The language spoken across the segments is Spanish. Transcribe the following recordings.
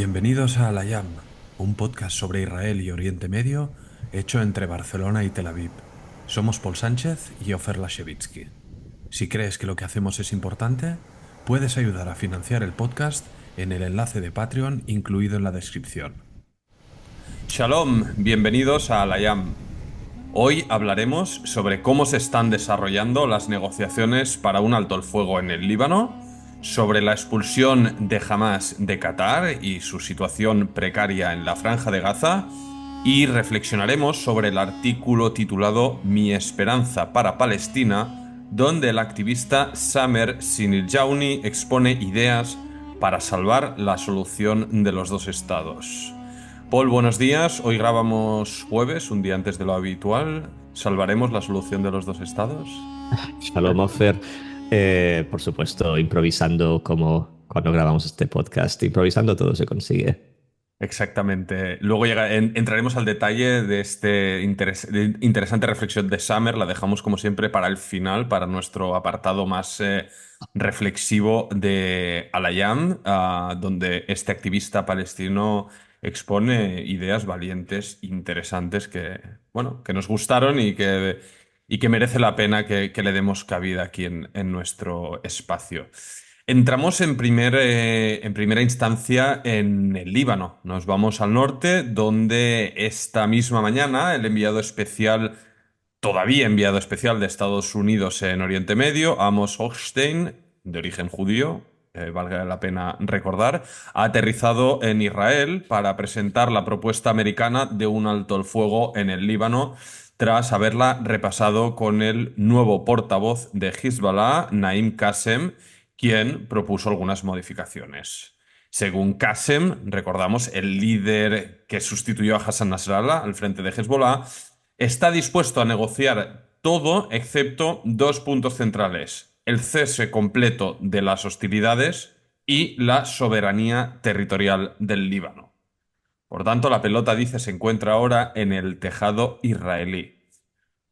Bienvenidos a Al-Ayam, un podcast sobre Israel y Oriente Medio hecho entre Barcelona y Tel Aviv. Somos Paul Sánchez y Ofer Lashevitsky. Si crees que lo que hacemos es importante, puedes ayudar a financiar el podcast en el enlace de Patreon incluido en la descripción. Shalom, bienvenidos a Al-Ayam. Hoy hablaremos sobre cómo se están desarrollando las negociaciones para un alto el fuego en el Líbano, sobre la expulsión de Hamás de Qatar y su situación precaria en la Franja de Gaza, y reflexionaremos sobre el artículo titulado Mi esperanza para Palestina, donde el activista Samer Siniljauni expone ideas para salvar la solución de los dos estados. Paul, buenos días. Hoy grabamos jueves, un día antes de lo habitual. ¿Salvaremos la solución de los dos estados? Shalom, Ofer. Por supuesto, improvisando como cuando grabamos este podcast. Improvisando todo se consigue. Exactamente. Luego entraremos al detalle de este de interesante reflexión de Summer. La dejamos como siempre para el final, para nuestro apartado más reflexivo de Al-Ayam, donde este activista palestino expone ideas valientes, interesantes que, bueno, que nos gustaron y que merece la pena que le demos cabida aquí en nuestro espacio. Entramos en primera instancia en el Líbano. Nos vamos al norte, donde esta misma mañana el enviado especial, todavía enviado especial de Estados Unidos en Oriente Medio, Amos Hochstein, de origen judío, valga la pena recordar, ha aterrizado en Israel para presentar la propuesta americana de un alto el fuego en el Líbano, tras haberla repasado con el nuevo portavoz de Hezbollah, Naim Qassem, quien propuso algunas modificaciones. Según Qassem, recordamos, el líder que sustituyó a Hassan Nasrallah al frente de Hezbollah, está dispuesto a negociar todo excepto dos puntos centrales: el cese completo de las hostilidades y la soberanía territorial del Líbano. Por tanto, la pelota, dice, se encuentra ahora en el tejado israelí.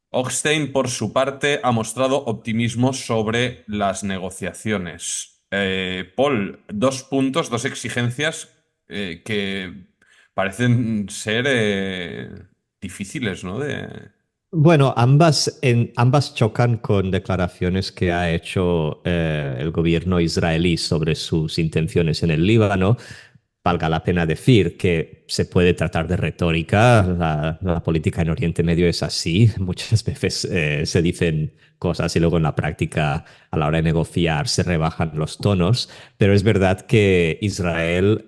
Hochstein, por su parte, ha mostrado optimismo sobre las negociaciones. Paul, dos puntos, dos exigencias que parecen ser difíciles, ¿no? Bueno, ambas chocan con declaraciones que ha hecho el gobierno israelí sobre sus intenciones en el Líbano. Valga la pena decir que se puede tratar de retórica. La política en Oriente Medio es así. Muchas veces se dicen cosas y luego en la práctica, a la hora de negociar, se rebajan los tonos. Pero es verdad que Israel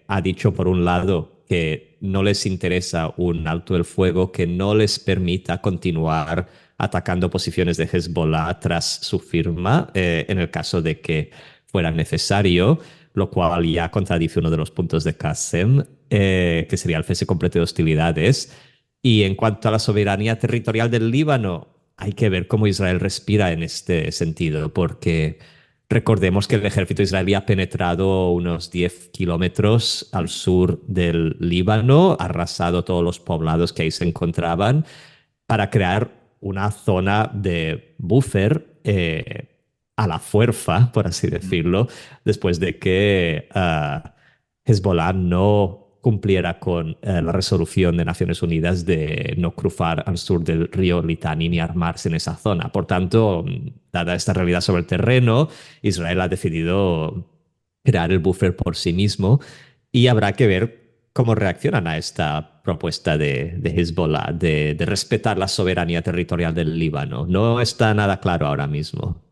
ha dicho, por un lado, que no les interesa un alto el fuego que no les permita continuar atacando posiciones de Hezbollah tras su firma, en el caso de que fuera necesario, lo cual ya contradice uno de los puntos de Qasem, que sería el cese completo de hostilidades. Y en cuanto a la soberanía territorial del Líbano, hay que ver cómo Israel respira en este sentido, porque recordemos que el ejército israelí ha penetrado unos 10 kilómetros al sur del Líbano, ha arrasado todos los poblados que ahí se encontraban para crear una zona de buffer a la fuerza, por así decirlo, después de que Hezbollah no cumpliera con la resolución de Naciones Unidas de no cruzar al sur del río Litani ni armarse en esa zona. Por tanto, dada esta realidad sobre el terreno, Israel ha decidido crear el buffer por sí mismo y habrá que ver cómo reaccionan a esta propuesta de Hezbollah de respetar la soberanía territorial del Líbano. No está nada claro ahora mismo.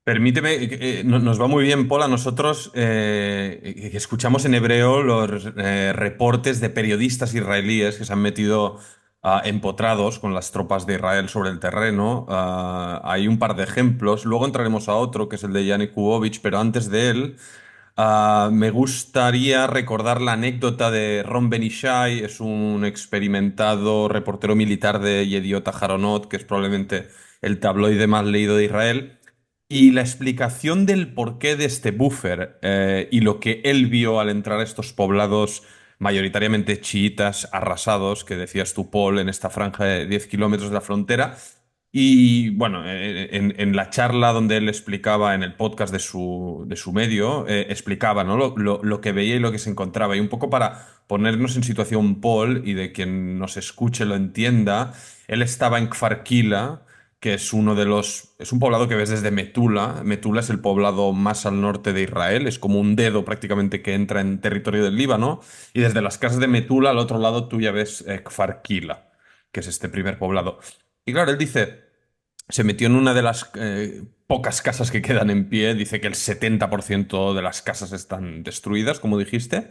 Permíteme, nos va muy bien, Paul, a nosotros que escuchamos en hebreo los reportes de periodistas israelíes que se han metido empotrados con las tropas de Israel sobre el terreno. Hay un par de ejemplos. Luego entraremos a otro, que es el de Yannick Kubovich, pero antes de él, me gustaría recordar la anécdota de Ron Benishai. Es un experimentado reportero militar de Yediot Aharonot, que es probablemente el tabloide más leído de Israel. Y la explicación del porqué de este buffer y lo que él vio al entrar a estos poblados mayoritariamente chiitas arrasados, que decías tú, Paul, en esta franja de 10 kilómetros de la frontera, Y bueno, en la charla donde él explicaba, en el podcast de su medio, explicaba, ¿no? lo que veía y lo que se encontraba. Y un poco para ponernos en situación Paul y de quien nos escuche lo entienda, él estaba en Kfarkila, que es es un poblado que ves desde Metula. Metula es el poblado más al norte de Israel, es como un dedo prácticamente que entra en territorio del Líbano. Y desde las casas de Metula al otro lado tú ya ves Kfarkila, que es este primer poblado. Y claro, él dice, se metió en una de las pocas casas que quedan en pie, dice que el 70% de las casas están destruidas, como dijiste,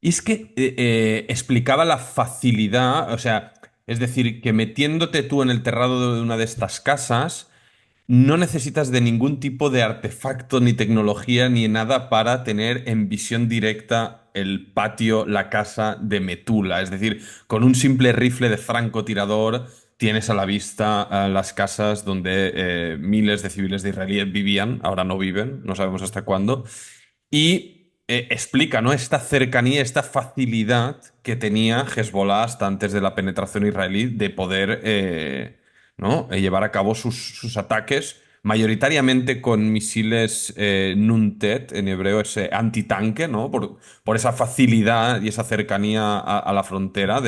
y es que explicaba la facilidad, o sea, es decir, que metiéndote tú en el terrado de una de estas casas, no necesitas de ningún tipo de artefacto, ni tecnología, ni nada para tener en visión directa el patio, la casa de Metula. Es decir, con un simple rifle de francotirador tienes a la vista las casas donde miles de civiles de israelíes vivían, ahora no viven, no sabemos hasta cuándo. Y explica, ¿no? Esta cercanía, esta facilidad que tenía Hezbollah hasta antes de la penetración israelí de poder, ¿no? Llevar a cabo sus ataques, mayoritariamente con misiles Nuntet, en hebreo es antitanque, ¿no? Por esa facilidad y esa cercanía a la frontera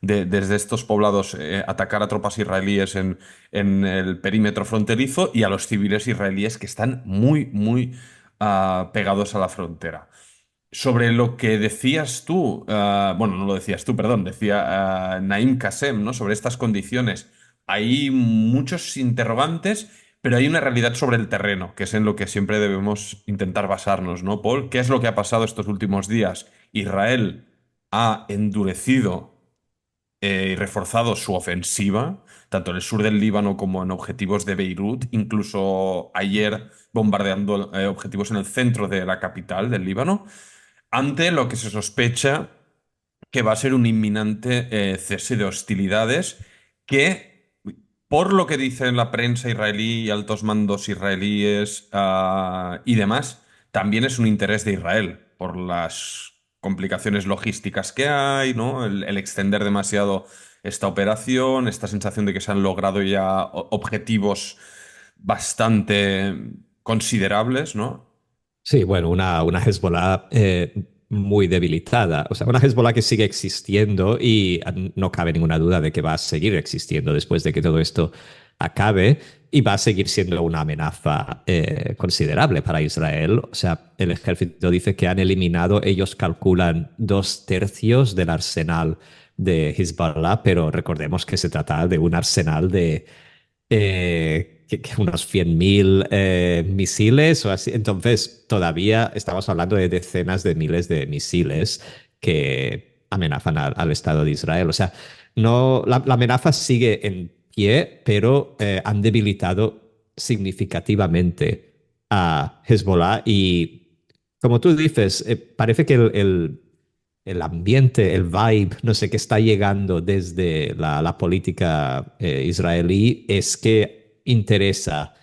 desde estos poblados atacar a tropas israelíes en el perímetro fronterizo y a los civiles israelíes que están muy, muy pegados a la frontera. Sobre lo que decías tú, bueno, no lo decías tú, perdón, decía Naim Kassem, ¿no? Sobre estas condiciones. Hay muchos interrogantes, pero hay una realidad sobre el terreno, que es en lo que siempre debemos intentar basarnos, ¿no, Paul? ¿Qué es lo que ha pasado estos últimos días? Israel ha endurecido y reforzado su ofensiva, tanto en el sur del Líbano como en objetivos de Beirut, incluso ayer bombardeando objetivos en el centro de la capital del Líbano, ante lo que se sospecha que va a ser un inminente cese de hostilidades que, por lo que dice la prensa israelí y altos mandos israelíes y demás, también es un interés de Israel por las complicaciones logísticas que hay, ¿no? El extender demasiado esta operación, esta sensación de que se han logrado ya objetivos bastante considerables, ¿no? Sí, bueno, una Hezbollah muy debilitada. O sea, una Hezbollah que sigue existiendo y no cabe ninguna duda de que va a seguir existiendo después de que todo esto acabe y va a seguir siendo una amenaza considerable para Israel. O sea, el ejército dice que han eliminado, ellos calculan 2/3 del arsenal de Hezbollah, pero recordemos que se trata de un arsenal de unos 100.000 misiles o así. Entonces, todavía estamos hablando de decenas de miles de misiles que amenazan al Estado de Israel. O sea, no, la amenaza sigue en pie, pero han debilitado significativamente a Hezbollah y, como tú dices, parece que el ambiente, el vibe, no sé, qué está llegando desde la política israelí es que interesa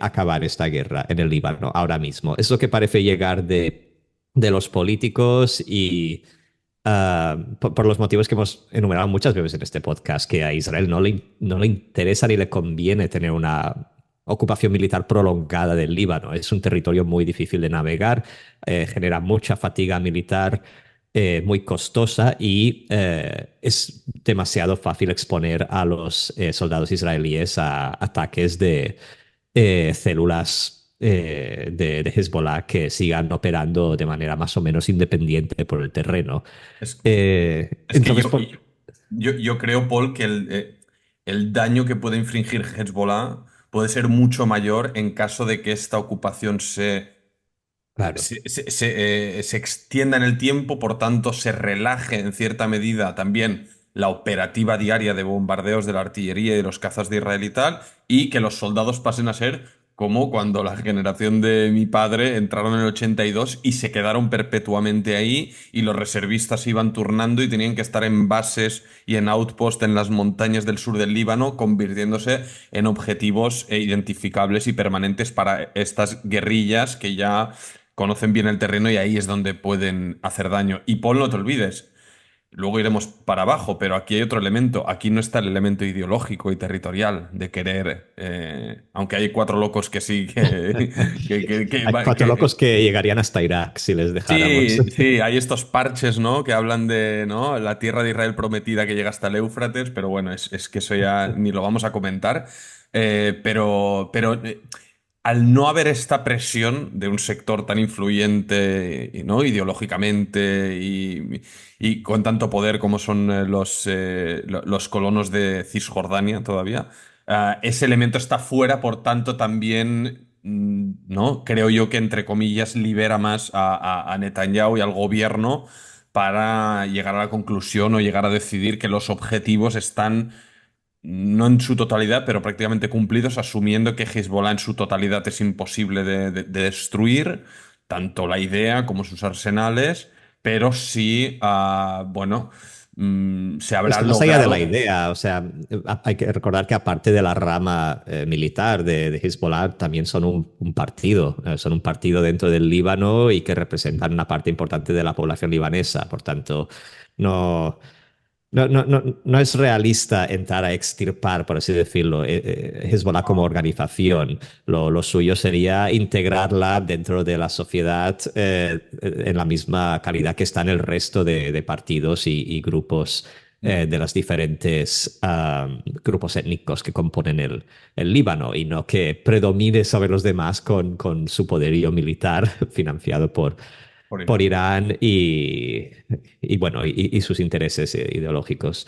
acabar esta guerra en el Líbano ahora mismo. Es lo que parece llegar de los políticos y por los motivos que hemos enumerado muchas veces en este podcast, que a Israel no le interesa ni le conviene tener una ocupación militar prolongada del Líbano. Es un territorio muy difícil de navegar, genera mucha fatiga militar, muy costosa y es demasiado fácil exponer a los soldados israelíes a ataques de células de Hezbollah que sigan operando de manera más o menos independiente por el terreno. Es, es que Entonces, yo creo, Paul, que el daño que puede infringir Hezbollah puede ser mucho mayor en caso de que esta ocupación claro. se extienda en el tiempo, por tanto se relaje en cierta medida también la operativa diaria de bombardeos de la artillería y de los cazas de Israel y tal, y que los soldados pasen a ser como cuando la generación de mi padre entraron en el 82 y se quedaron perpetuamente ahí y los reservistas iban turnando y tenían que estar en bases y en outposts en las montañas del sur del Líbano, convirtiéndose en objetivos identificables y permanentes para estas guerrillas que ya conocen bien el terreno y ahí es donde pueden hacer daño. Y Paul, no te olvides, luego iremos para abajo, pero aquí hay otro elemento. Aquí no está el elemento ideológico y territorial de querer, aunque hay cuatro locos que sí, Hay cuatro locos que llegarían hasta Irak si les dejáramos. sí, sí, hay estos parches, ¿no? Que hablan de, ¿no? La tierra de Israel prometida que llega hasta el Éufrates, pero bueno, es que eso ya ni lo vamos a comentar. Pero al no haber esta presión de un sector tan influyente, ¿no? Ideológicamente y con tanto poder como son los colonos de Cisjordania todavía, ese elemento está fuera, por tanto también, ¿no? Creo yo que entre comillas libera más a Netanyahu y al gobierno para llegar a la conclusión o llegar a decidir que los objetivos están no en su totalidad, pero prácticamente cumplidos, asumiendo que Hezbollah en su totalidad es imposible de destruir, tanto la idea como sus arsenales, pero sí, bueno, se Es habrá que más allá de la logrado. idea, o sea, hay que recordar que aparte de la rama militar de Hezbollah, también son un partido, son un partido dentro del Líbano y que representan una parte importante de la población libanesa. Por tanto, no, no es realista entrar a extirpar, por así decirlo, Hezbollah como organización. Lo suyo sería integrarla dentro de la sociedad en la misma calidad que están el resto de partidos y grupos de los diferentes grupos étnicos que componen el Líbano y no que predomine sobre los demás con su poderío militar financiado Por por Irán. Irán y bueno, y sus intereses ideológicos.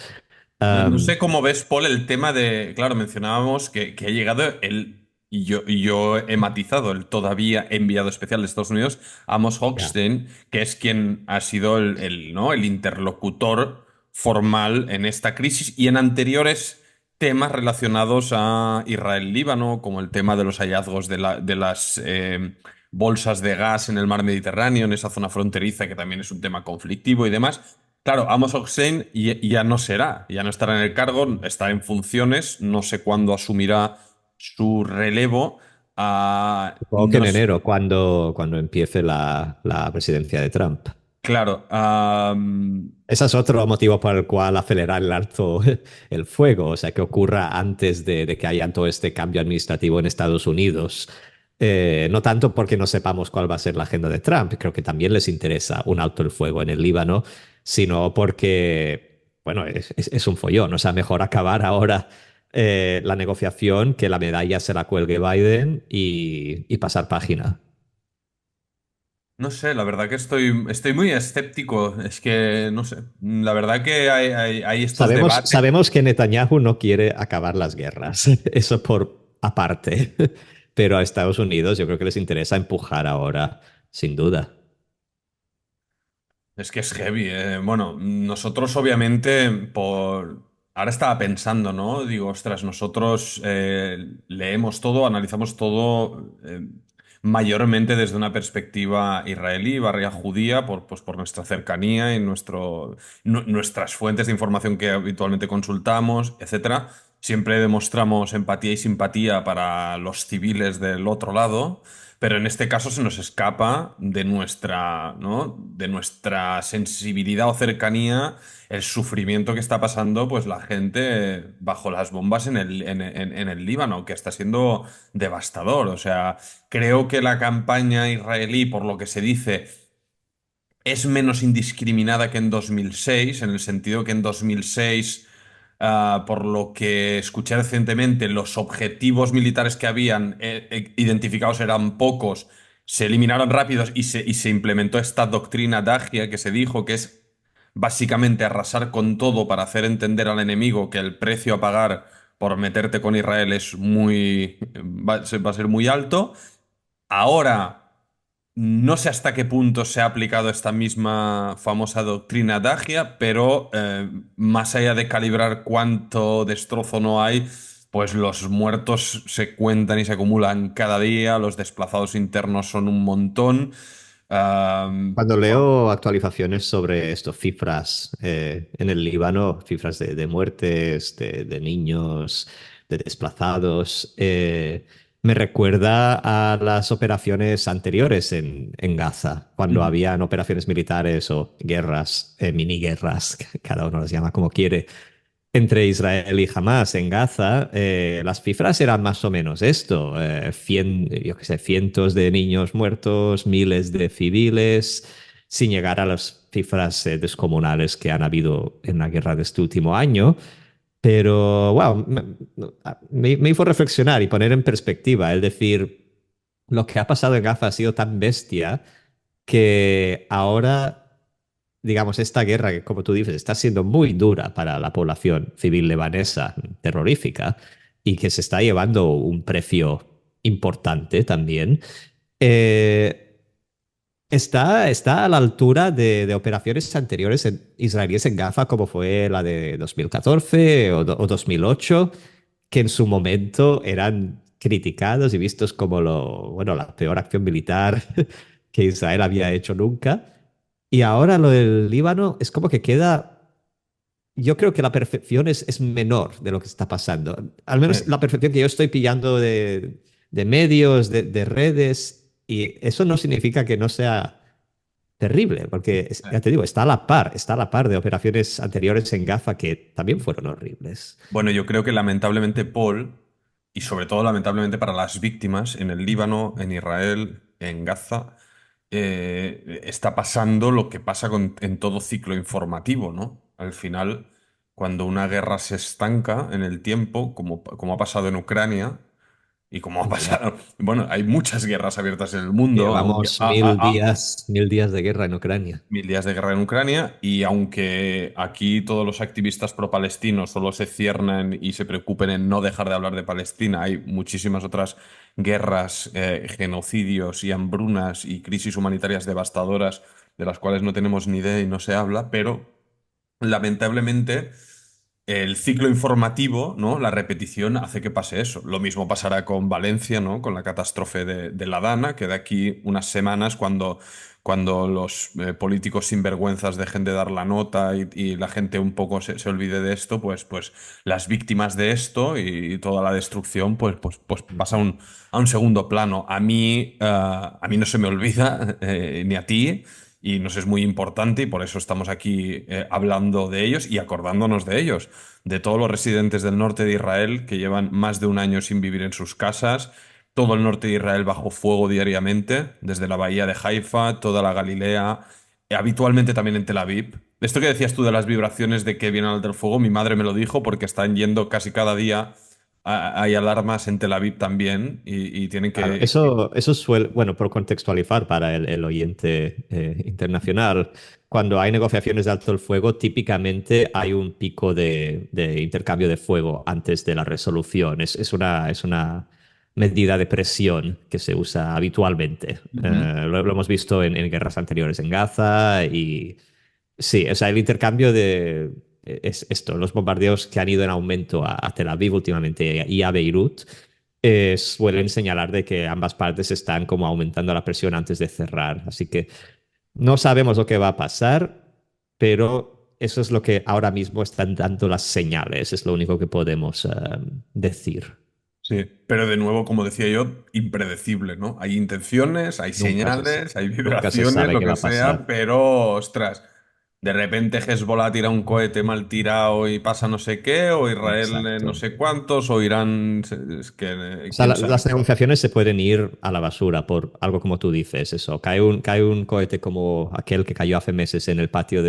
No Um, sé cómo ves, Paul, el tema de, claro, mencionábamos que ha llegado y yo he matizado el todavía enviado especial de Estados Unidos, Amos ya. Hochstein, que es quien ha sido ¿no? el interlocutor formal en esta crisis y en anteriores temas relacionados a Israel-Líbano, como el tema de los hallazgos de las bolsas de gas en el mar Mediterráneo, en esa zona fronteriza, que también es un tema conflictivo y demás. Claro, Amos Oxen ya no será, ya no estará en el cargo, está en funciones, no sé cuándo asumirá su relevo. Supongo que No en s- enero, cuando empiece la presidencia de Trump. claro, Ese es otro motivo por el cual acelerar el alto el fuego, o sea, que ocurra antes de que haya todo este cambio administrativo en Estados Unidos. No tanto porque no sepamos cuál va a ser la agenda de Trump, creo que también les interesa un alto el fuego en el Líbano, sino porque, bueno, es un follón, o sea, mejor acabar ahora la negociación, que la medalla se la cuelgue Biden y pasar página. no sé, la verdad que estoy muy escéptico. Es que, no sé, la verdad que hay estos debates. Sabemos que Netanyahu no quiere acabar las guerras, eso por aparte, pero a Estados Unidos yo creo que les interesa empujar ahora, sin duda. Es que es heavy. Bueno, nosotros obviamente Ahora estaba pensando, ¿no? Digo, ostras, nosotros leemos todo, analizamos todo mayormente desde una perspectiva israelí, barria judía, pues por nuestra cercanía y nuestras fuentes de información que habitualmente consultamos, etcétera. Siempre demostramos empatía y simpatía para los civiles del otro lado. Pero en este caso se nos escapa de nuestra, ¿no? De nuestra sensibilidad o cercanía el sufrimiento que está pasando pues la gente bajo las bombas en el Líbano, que está siendo devastador. O sea, creo que la campaña israelí, por lo que se dice, es menos indiscriminada que en 2006, en el sentido que en 2006, por lo que escuché recientemente, los objetivos militares que habían identificados eran pocos, se eliminaron rápidos y se implementó esta doctrina Dagia que se dijo que es básicamente arrasar con todo para hacer entender al enemigo que el precio a pagar por meterte con Israel es va a ser muy alto. Ahora, no sé hasta qué punto se ha aplicado esta misma famosa doctrina Dagia, pero más allá de calibrar cuánto destrozo no hay, pues los muertos se cuentan y se acumulan cada día, los desplazados internos son un montón. Ah, Cuando leo actualizaciones sobre estas cifras en el Líbano, cifras de muertes, de niños, de desplazados, Me recuerda a las operaciones anteriores en Gaza, cuando Ujú. habían operaciones militares o guerras, mini guerras, cada uno las llama como quiere, entre Israel y Hamas en Gaza. Las cifras eran más o menos esto, yo qué sé, cientos de niños muertos, miles de civiles, sin llegar a las cifras descomunales que han habido en la guerra de este último año. Pero, wow, me hizo reflexionar y poner en perspectiva, es decir, lo que ha pasado en Gaza ha sido tan bestia que ahora, digamos, esta guerra, que como tú dices, está siendo muy dura para la población civil lebanesa, terrorífica, y que se está llevando un precio importante también. eh, está a la altura de operaciones anteriores israelíes en Gaza, como fue la de 2014 o 2008, que en su momento eran criticados y vistos como bueno, la peor acción militar que Israel había hecho nunca. Y ahora lo del Líbano es como que queda. Yo creo que la percepción es menor de lo que está pasando. Al Sí. menos la percepción que yo estoy pillando de medios, de redes. Y eso no significa que no sea terrible, porque ya te digo, está a la par de operaciones anteriores en Gaza que también fueron horribles. Bueno, yo creo que lamentablemente Paul, y sobre todo lamentablemente para las víctimas en el Líbano, en Israel, en Gaza, está pasando lo que pasa en todo ciclo informativo, ¿no? Al final, cuando una guerra se estanca en el tiempo, como ha pasado en Ucrania, y como ha Ujú. pasado, bueno, hay muchas guerras abiertas en el mundo, aunque, Llevamos 1000 días, 1000 días de guerra en Ucrania. 1000 días de guerra en Ucrania y aunque aquí todos los activistas pro-palestinos solo se ciernan y se preocupen en no dejar de hablar de Palestina, hay muchísimas otras guerras, genocidios y hambrunas y crisis humanitarias devastadoras de las cuales no tenemos ni idea y no se habla, pero lamentablemente el ciclo informativo, ¿no? La repetición hace que pase eso. Lo mismo pasará con Valencia, ¿no? Con la catástrofe de la Dana, que de aquí unas semanas, cuando los políticos sinvergüenzas dejen de dar la nota y la gente un poco se olvide de esto, pues las víctimas de esto y toda la destrucción, pues pasa a un segundo plano. A mí no se me olvida, ni a ti. Y nos es muy importante y por eso estamos aquí hablando de ellos y acordándonos de ellos, de todos los residentes del norte de Israel que llevan más de un año sin vivir en sus casas, todo el norte de Israel bajo fuego diariamente, desde la bahía de Haifa, toda la Galilea, habitualmente también en Tel Aviv. Esto que decías tú de las vibraciones de que viene el fuego, mi madre me lo dijo porque están yendo casi cada día, hay alarmas en Tel Aviv también y tienen Claro, que... eso suele, bueno, por contextualizar para el oyente internacional, cuando hay negociaciones de alto el fuego, típicamente hay un pico de intercambio de fuego antes de la resolución. Es una medida de presión que se usa habitualmente. Ujú. Lo hemos visto en guerras anteriores en Gaza y sí, o sea, el intercambio es esto, los bombardeos que han ido en aumento a Tel Aviv últimamente y a Beirut suelen señalar de que ambas partes están como aumentando la presión antes de cerrar. Así que no sabemos lo que va a pasar, pero eso es lo que ahora mismo están dando las señales, es lo único que podemos decir. Sí, pero de nuevo, como decía yo, impredecible, ¿no? Hay intenciones, hay Nunca se, señales, hay nunca se vibraciones, sabe lo qué va que a sea, pasar. pero, ostras, de repente Hezbollah tira un cohete mal tirado y pasa no sé qué, o Israel no Exacto. sé cuántos, o Irán, es que, O sea, quién sabe. las negociaciones se pueden ir a la basura por algo como tú dices, eso. Cae un cohete como aquel que cayó hace meses en el patio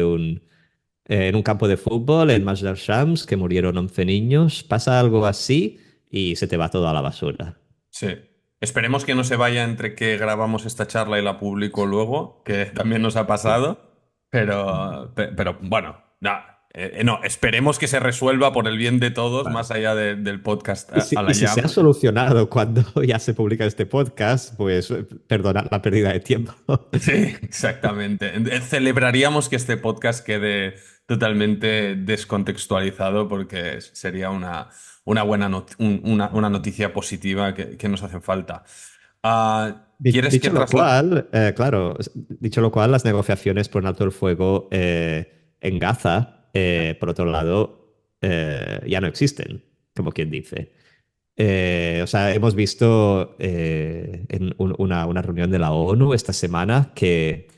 en un campo de fútbol en Masdar Shams, que murieron 11 niños. Pasa algo así y se te va todo a la basura. Sí. Esperemos que no se vaya entre que grabamos esta charla y la publico luego, que también nos ha Sí. pasado, pero bueno, no, esperemos que se resuelva por el bien de todos, Bueno, más allá del podcast y a si, la y si se ha llama. solucionado cuando ya se publica este podcast, pues perdonad la pérdida de tiempo. Sí, exactamente. Celebraríamos que este podcast quede totalmente descontextualizado porque sería una buena una noticia positiva que nos hace falta. ¿Quieres que Dicho lo trasla... cual, claro, dicho lo cual, las negociaciones por un alto el fuego en Gaza, por otro lado, ya no existen, como quien dice. O sea, hemos visto en una reunión de la ONU esta semana que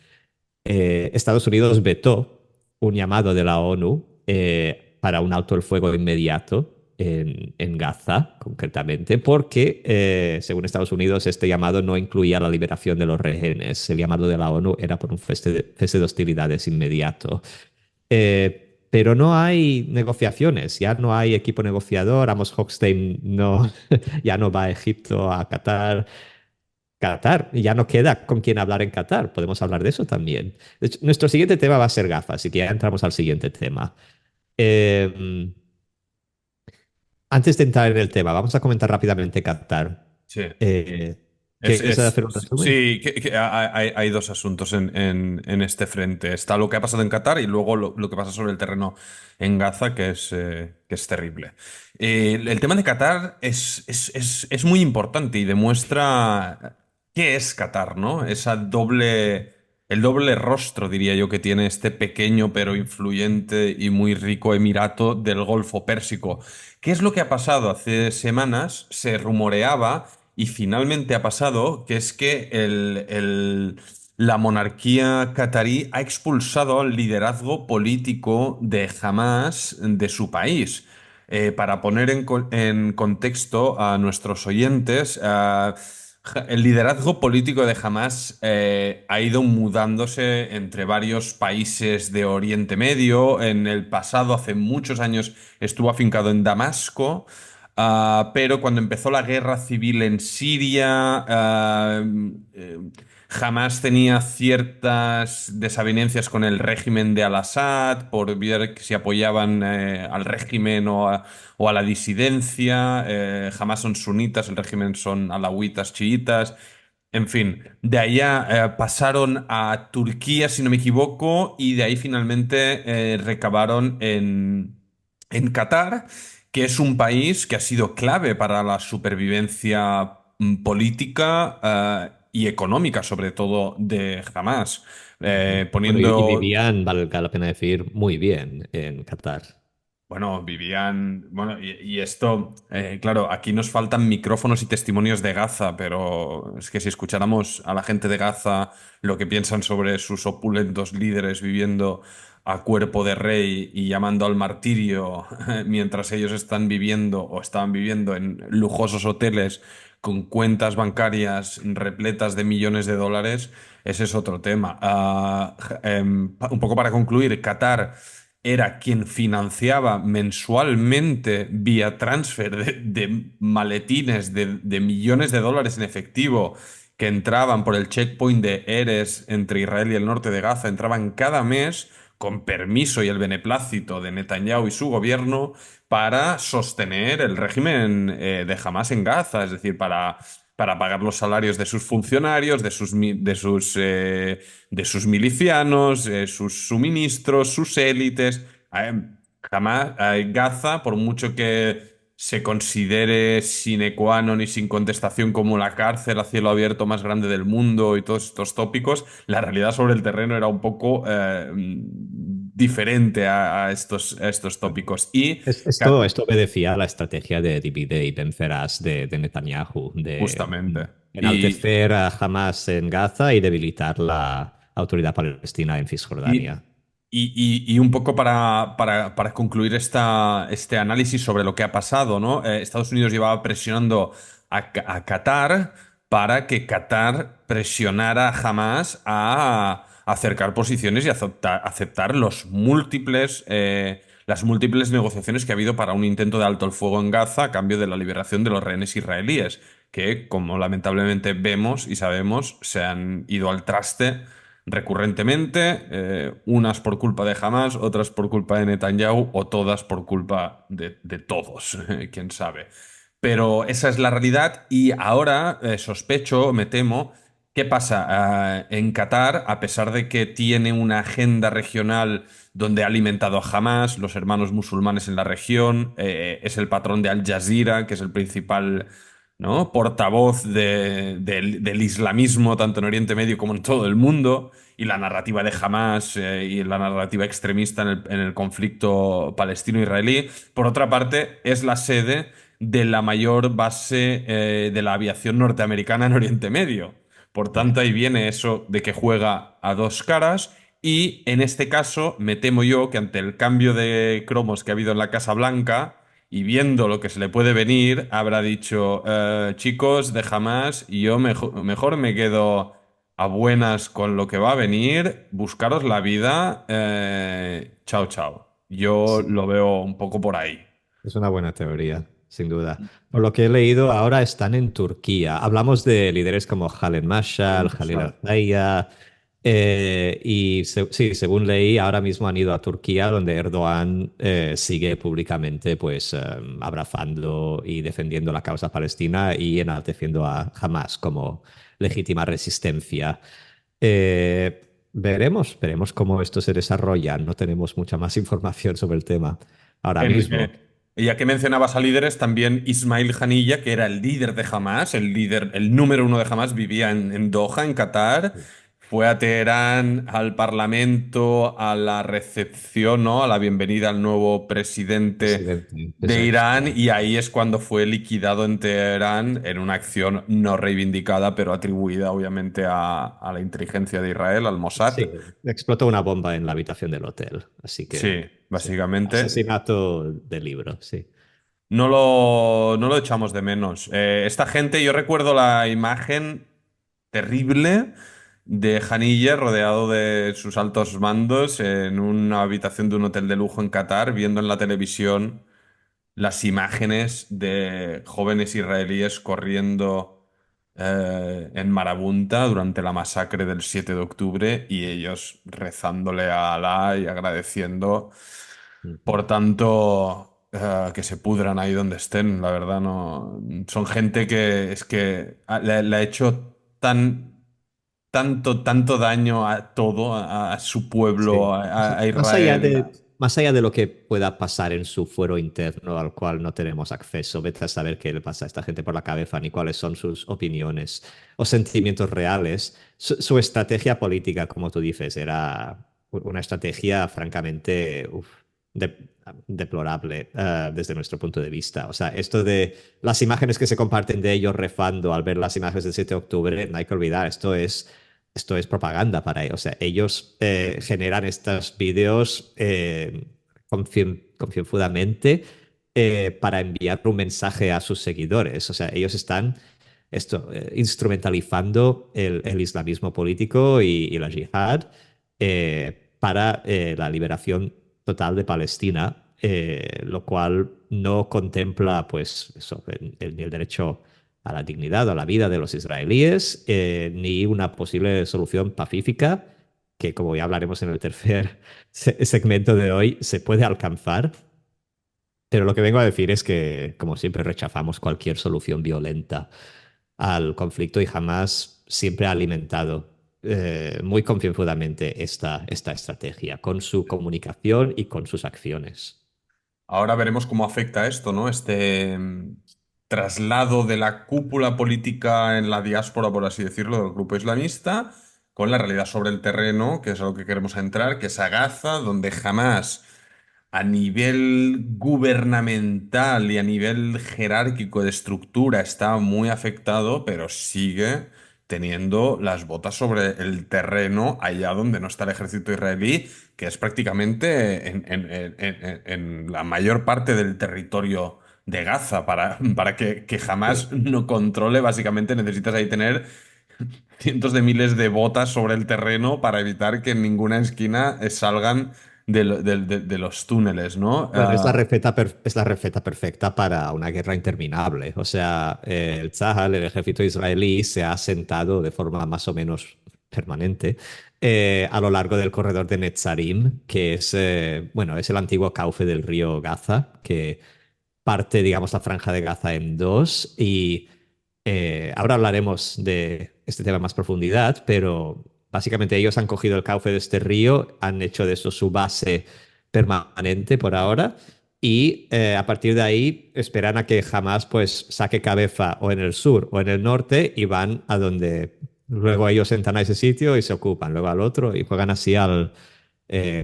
Estados Unidos vetó un llamado de la ONU para un alto el fuego inmediato en Gaza, concretamente, porque, según Estados Unidos, este llamado no incluía la liberación de los rehenes. El llamado de la ONU era por un cese de hostilidades inmediato. Pero no hay negociaciones, ya no hay equipo negociador. Amos Hochstein no, ya no va a Egipto, a Qatar. Qatar, ya no queda con quién hablar en Qatar. Podemos hablar de eso también. De hecho, nuestro siguiente tema va a ser gafas, así que ya entramos al siguiente tema. Eh, Antes de entrar en el tema, vamos a comentar rápidamente Qatar. Sí. Eh, ¿Quieres hacer un resumen? Sí, hay dos asuntos en este frente. Está lo que ha pasado en Qatar y luego lo que pasa sobre el terreno en Gaza, que es terrible. El tema de Qatar es muy importante y demuestra qué es Qatar, ¿no? El doble rostro, diría yo, que tiene este pequeño pero influyente y muy rico emirato del Golfo Pérsico. ¿Qué es lo que ha pasado? Hace semanas se rumoreaba y finalmente ha pasado, que es que la monarquía catarí ha expulsado al liderazgo político de Hamas de su país. Para poner en contexto a nuestros oyentes, el liderazgo político de Hamas ha ido mudándose entre varios países de Oriente Medio. En el pasado, hace muchos años, estuvo afincado en Damasco. Pero cuando empezó la guerra civil en Siria, jamás tenía ciertas desavenencias con el régimen de Al-Assad por ver si apoyaban al régimen o a la disidencia. Jamás son sunitas, el régimen son alawitas, chiitas. En fin, de allá pasaron a Turquía, si no me equivoco, y de ahí finalmente recabaron en Qatar, que es un país que ha sido clave para la supervivencia política y económica, sobre todo de Hamas. Ujú. Bueno, y Poniendo vivían, valga la pena decir, muy bien en Qatar. Bueno, vivían. Bueno, y esto, claro, aquí nos faltan micrófonos y testimonios de Gaza, pero es que si escucháramos a la gente de Gaza lo que piensan sobre sus opulentos líderes viviendo a cuerpo de rey y llamando al martirio mientras ellos están viviendo o estaban viviendo en lujosos hoteles con cuentas bancarias repletas de millones de dólares, ese es otro tema. Un poco para concluir, Qatar era quien financiaba mensualmente vía transfer de maletines de millones de dólares en efectivo que entraban por el checkpoint de Erez entre Israel y el norte de Gaza, entraban cada mes con permiso y el beneplácito de Netanyahu y su gobierno para sostener el régimen de Hamas en Gaza, es decir, para pagar los salarios de sus funcionarios, de sus milicianos, sus suministros, sus élites. Jamás, Gaza, por mucho que se considere sine qua non y sin contestación como la cárcel a cielo abierto más grande del mundo y todos estos tópicos, la realidad sobre el terreno era un poco diferente a estos tópicos. Y Esto obedecía a la estrategia de divide y vencerás de Netanyahu, de justamente. Y, enaltecer a Hamas en Gaza y debilitar la autoridad palestina en y, Cisjordania. y un poco para concluir este análisis sobre lo que ha pasado, ¿no? Estados Unidos llevaba presionando a Qatar para que Qatar presionara a Hamas a acercar posiciones y aceptar las múltiples negociaciones que ha habido para un intento de alto el fuego en Gaza a cambio de la liberación de los rehenes israelíes, que, como lamentablemente vemos y sabemos, se han ido al traste recurrentemente, unas por culpa de Hamas, otras por culpa de Netanyahu o todas por culpa de todos, quién sabe. Pero esa es la realidad y ahora sospecho, me temo, ¿qué pasa? En Qatar, a pesar de que tiene una agenda regional donde ha alimentado a Hamas, los hermanos musulmanes en la región, es el patrón de Al Jazeera, que es el principal, ¿no?, portavoz del islamismo, tanto en Oriente Medio como en todo el mundo, y la narrativa de Hamas y la narrativa extremista en el conflicto palestino-israelí. Por otra parte, es la sede de la mayor base de la aviación norteamericana en Oriente Medio. Por tanto, ahí viene eso de que juega a dos caras y en este caso me temo yo que ante el cambio de cromos que ha habido en la Casa Blanca y viendo lo que se le puede venir, habrá dicho, chicos, de Hamás, yo mejor me quedo a buenas con lo que va a venir, buscaros la vida, chao, chao. Yo Sí. lo veo un poco por ahí. Es una buena teoría, sin duda. Por lo que he leído, ahora están en Turquía. Hablamos de líderes como Khaled Mashal, Khalil al-Hayya, sí, según leí, ahora mismo han ido a Turquía, donde Erdogan sigue públicamente pues, abrazando y defendiendo la causa palestina y enalteciendo a Hamas como legítima resistencia. Veremos cómo esto se desarrolla. No tenemos mucha más información sobre el tema ahora mismo. Ya que mencionabas a líderes, también Ismail Haniyeh, que era el líder de Hamas, el líder, el número uno de Hamas, vivía en Doha, en Qatar. Fue a Teherán, al Parlamento, a la recepción, ¿no? A la bienvenida al nuevo presidente Presidente, de exacto. Irán, y ahí es cuando fue liquidado en Teherán en una acción no reivindicada, pero atribuida obviamente a la inteligencia de Israel, al Mossad. Sí, explotó una bomba en la habitación del hotel, así que Sí, sí. básicamente. Asesinato de libro, sí. No lo echamos de menos. Esta gente, yo recuerdo la imagen terrible de Haniyeh rodeado de sus altos mandos en una habitación de un hotel de lujo en Qatar, viendo en la televisión las imágenes de jóvenes israelíes corriendo en marabunta durante la masacre del 7 de octubre y ellos rezándole a Alá y agradeciendo. Ujú. Por tanto, que se pudran ahí donde estén, la verdad, no. Son gente que es que le ha hecho tanto daño a todo, a su pueblo, Sí. a Más Israel. más allá de lo que pueda pasar en su fuero interno al cual no tenemos acceso, vete a saber qué le pasa a esta gente por la cabeza ni cuáles son sus opiniones o sentimientos reales. Su estrategia política, como tú dices, era una estrategia francamente de- deplorable desde nuestro punto de vista. O sea, esto de las imágenes que se comparten de ellos refando al ver las imágenes del 7 de octubre, no hay que olvidar, esto es propaganda para ellos. O sea, ellos generan estos vídeos concienzudamente para enviar un mensaje a sus seguidores. O sea, ellos están instrumentalizando el islamismo político y la yihad para la liberación total de Palestina, lo cual no contempla pues, eso, ni el derecho a la dignidad o a la vida de los israelíes, ni una posible solución pacífica, que como ya hablaremos en el tercer segmento de hoy, se puede alcanzar. Pero lo que vengo a decir es que, como siempre, rechazamos cualquier solución violenta al conflicto y jamás siempre ha alimentado muy concienzudamente esta estrategia con su comunicación y con sus acciones. Ahora veremos cómo afecta esto, ¿no? Este traslado de la cúpula política en la diáspora, por así decirlo, del grupo islamista, con la realidad sobre el terreno, que es a lo que queremos entrar, que es a Gaza, donde jamás a nivel gubernamental y a nivel jerárquico de estructura está muy afectado, pero sigue teniendo las botas sobre el terreno allá donde no está el ejército israelí, que es prácticamente en la mayor parte del territorio de Gaza. Para que jamás Sí. no controle, básicamente necesitas ahí tener cientos de miles de botas sobre el terreno para evitar que en ninguna esquina salgan de los túneles, ¿no? Bueno, es la receta perfecta para una guerra interminable. O sea, el Tzahal, el ejército israelí, se ha sentado de forma más o menos permanente a lo largo del corredor de Netzarim, que es, bueno, es el antiguo cauce del río Gaza, que parte, digamos, la franja de Gaza en dos. Y ahora hablaremos de este tema en más profundidad, pero básicamente ellos han cogido el cauce de este río, han hecho de eso su base permanente por ahora. Y a partir de ahí esperan a que jamás pues saque cabeza o en el sur o en el norte y van a donde luego ellos entran a ese sitio y se ocupan, luego al otro y juegan así al,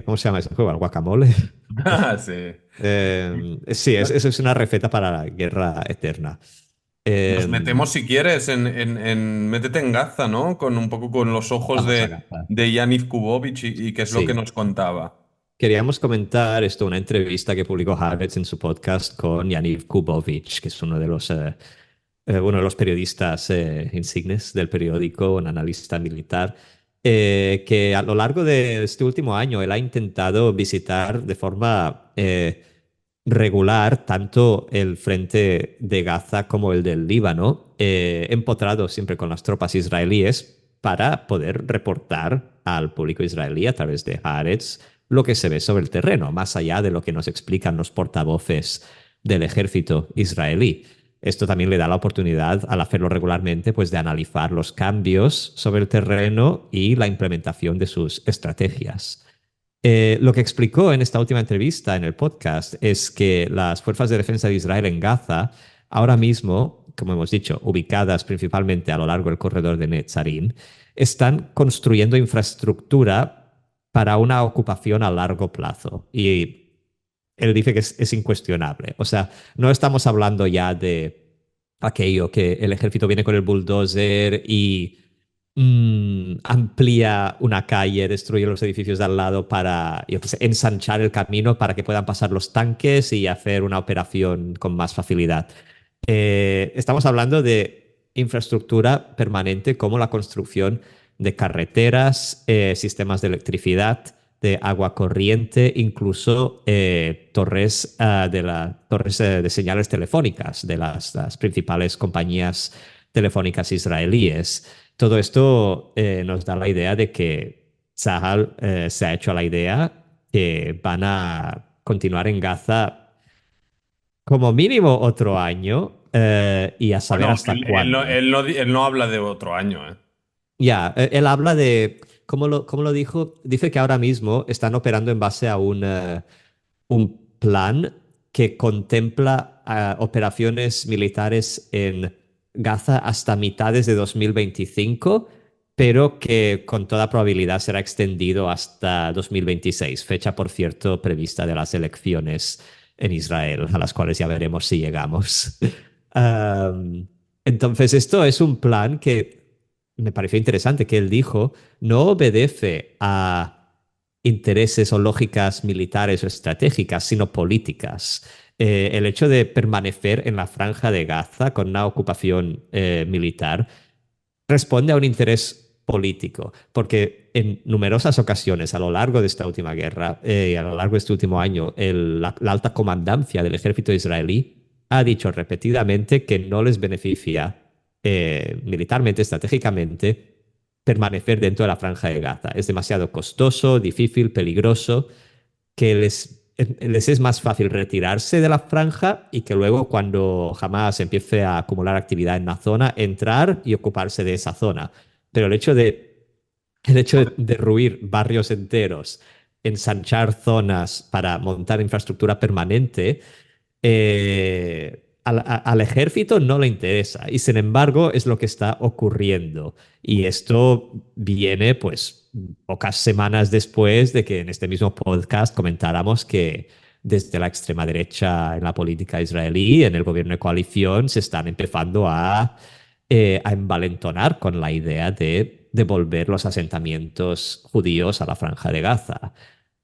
¿cómo se llama ese juego? Al guacamole. Ah, sí. Sí, eso es una receta para la guerra eterna. Nos Eh, metemos, si quieres, métete en Gaza, ¿no? Con un poco con los ojos Vamos a Gaza. de Yaniv Kubovic y qué es lo que Sí. nos contaba. Queríamos comentar esto, una entrevista que publicó Haaretz en su podcast con Yaniv Kubovic, que es uno de los periodistas insignes del periódico, un analista militar, que a lo largo de este último año él ha intentado visitar de forma regular tanto el frente de Gaza como el del Líbano, empotrado siempre con las tropas israelíes para poder reportar al público israelí a través de Haaretz lo que se ve sobre el terreno, más allá de lo que nos explican los portavoces del ejército israelí. Esto también le da la oportunidad, al hacerlo regularmente, pues de analizar los cambios sobre el terreno y la implementación de sus estrategias. Lo que explicó en esta última entrevista en el podcast es que las fuerzas de defensa de Israel en Gaza, ahora mismo, como hemos dicho, ubicadas principalmente a lo largo del corredor de Netzarim, están construyendo infraestructura para una ocupación a largo plazo. Y él dice que es incuestionable. O sea, no estamos hablando ya de aquello que el ejército viene con el bulldozer y amplía una calle, destruye los edificios de al lado para yo qué sé, ensanchar el camino para que puedan pasar los tanques y hacer una operación con más facilidad. Estamos hablando de infraestructura permanente como la construcción de carreteras, sistemas de electricidad, de agua corriente, incluso torres de señales telefónicas de las principales compañías telefónicas israelíes. Todo esto nos da la idea de que Tzahal se ha hecho a la idea que van a continuar en Gaza como mínimo otro año y a saber Bueno, hasta cuándo. él no habla de otro año, ¿eh? Ya, él habla de, cómo lo dijo? Dice que ahora mismo están operando en base a un plan que contempla operaciones militares en Gaza hasta mitades de 2025, pero que con toda probabilidad será extendido hasta 2026, fecha, por cierto, prevista de las elecciones en Israel, a las cuales ya veremos si llegamos. Um, entonces, esto es un plan que me pareció interesante, que él dijo, no obedece a intereses o lógicas militares o estratégicas, sino políticas. El hecho de permanecer en la franja de Gaza con una ocupación militar responde a un interés político, porque en numerosas ocasiones a lo largo de esta última guerra y a lo largo de este último año, la alta comandancia del ejército israelí ha dicho repetidamente que no les beneficia militarmente, estratégicamente, permanecer dentro de la franja de Gaza. Es demasiado costoso, difícil, peligroso, que les es más fácil retirarse de la franja y que luego cuando jamás empiece a acumular actividad en la zona, entrar y ocuparse de esa zona. Pero el hecho de derruir barrios enteros, ensanchar zonas para montar infraestructura permanente, al ejército no le interesa y sin embargo es lo que está ocurriendo. Y esto viene pues pocas semanas después de que en este mismo podcast comentáramos que desde la extrema derecha en la política israelí, en el gobierno de coalición, se están empezando a envalentonar con la idea de devolver los asentamientos judíos a la franja de Gaza.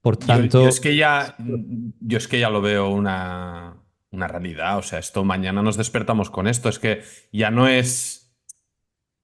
Por tanto, Yo es que ya lo veo una realidad. O sea, esto mañana nos despertamos con esto. Es que ya no es.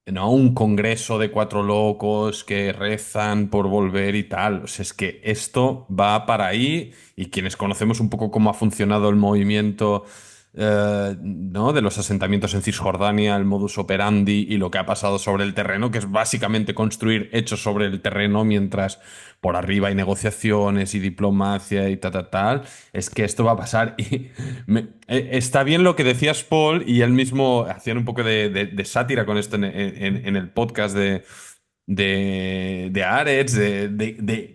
No, un congreso de cuatro locos que rezan por volver y tal. O sea, es que esto va para ahí y quienes conocemos un poco cómo ha funcionado el movimiento, ¿no? De los asentamientos en Cisjordania, el modus operandi y lo que ha pasado sobre el terreno, que es básicamente construir hechos sobre el terreno mientras por arriba hay negociaciones y diplomacia y tal, es que esto va a pasar y está bien lo que decías, Paul, y él mismo hacían un poco de sátira con esto en el podcast de Aretz,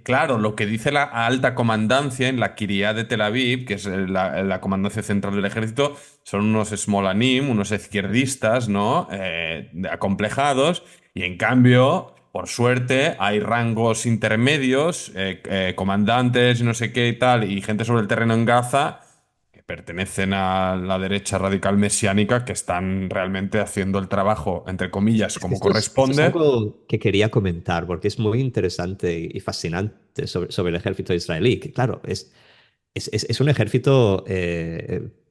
claro, lo que dice la alta comandancia en la Kiryat de Tel Aviv, que es la comandancia central del ejército, son unos smolanim, unos izquierdistas, ¿no? Acomplejados, y en cambio, por suerte, hay rangos intermedios, comandantes y no sé qué y tal, y gente sobre el terreno en Gaza pertenecen a la derecha radical mesiánica, que están realmente haciendo el trabajo, entre comillas, Es que como esto es corresponde. algo que quería comentar porque es muy interesante y fascinante sobre el ejército israelí, que claro, es un ejército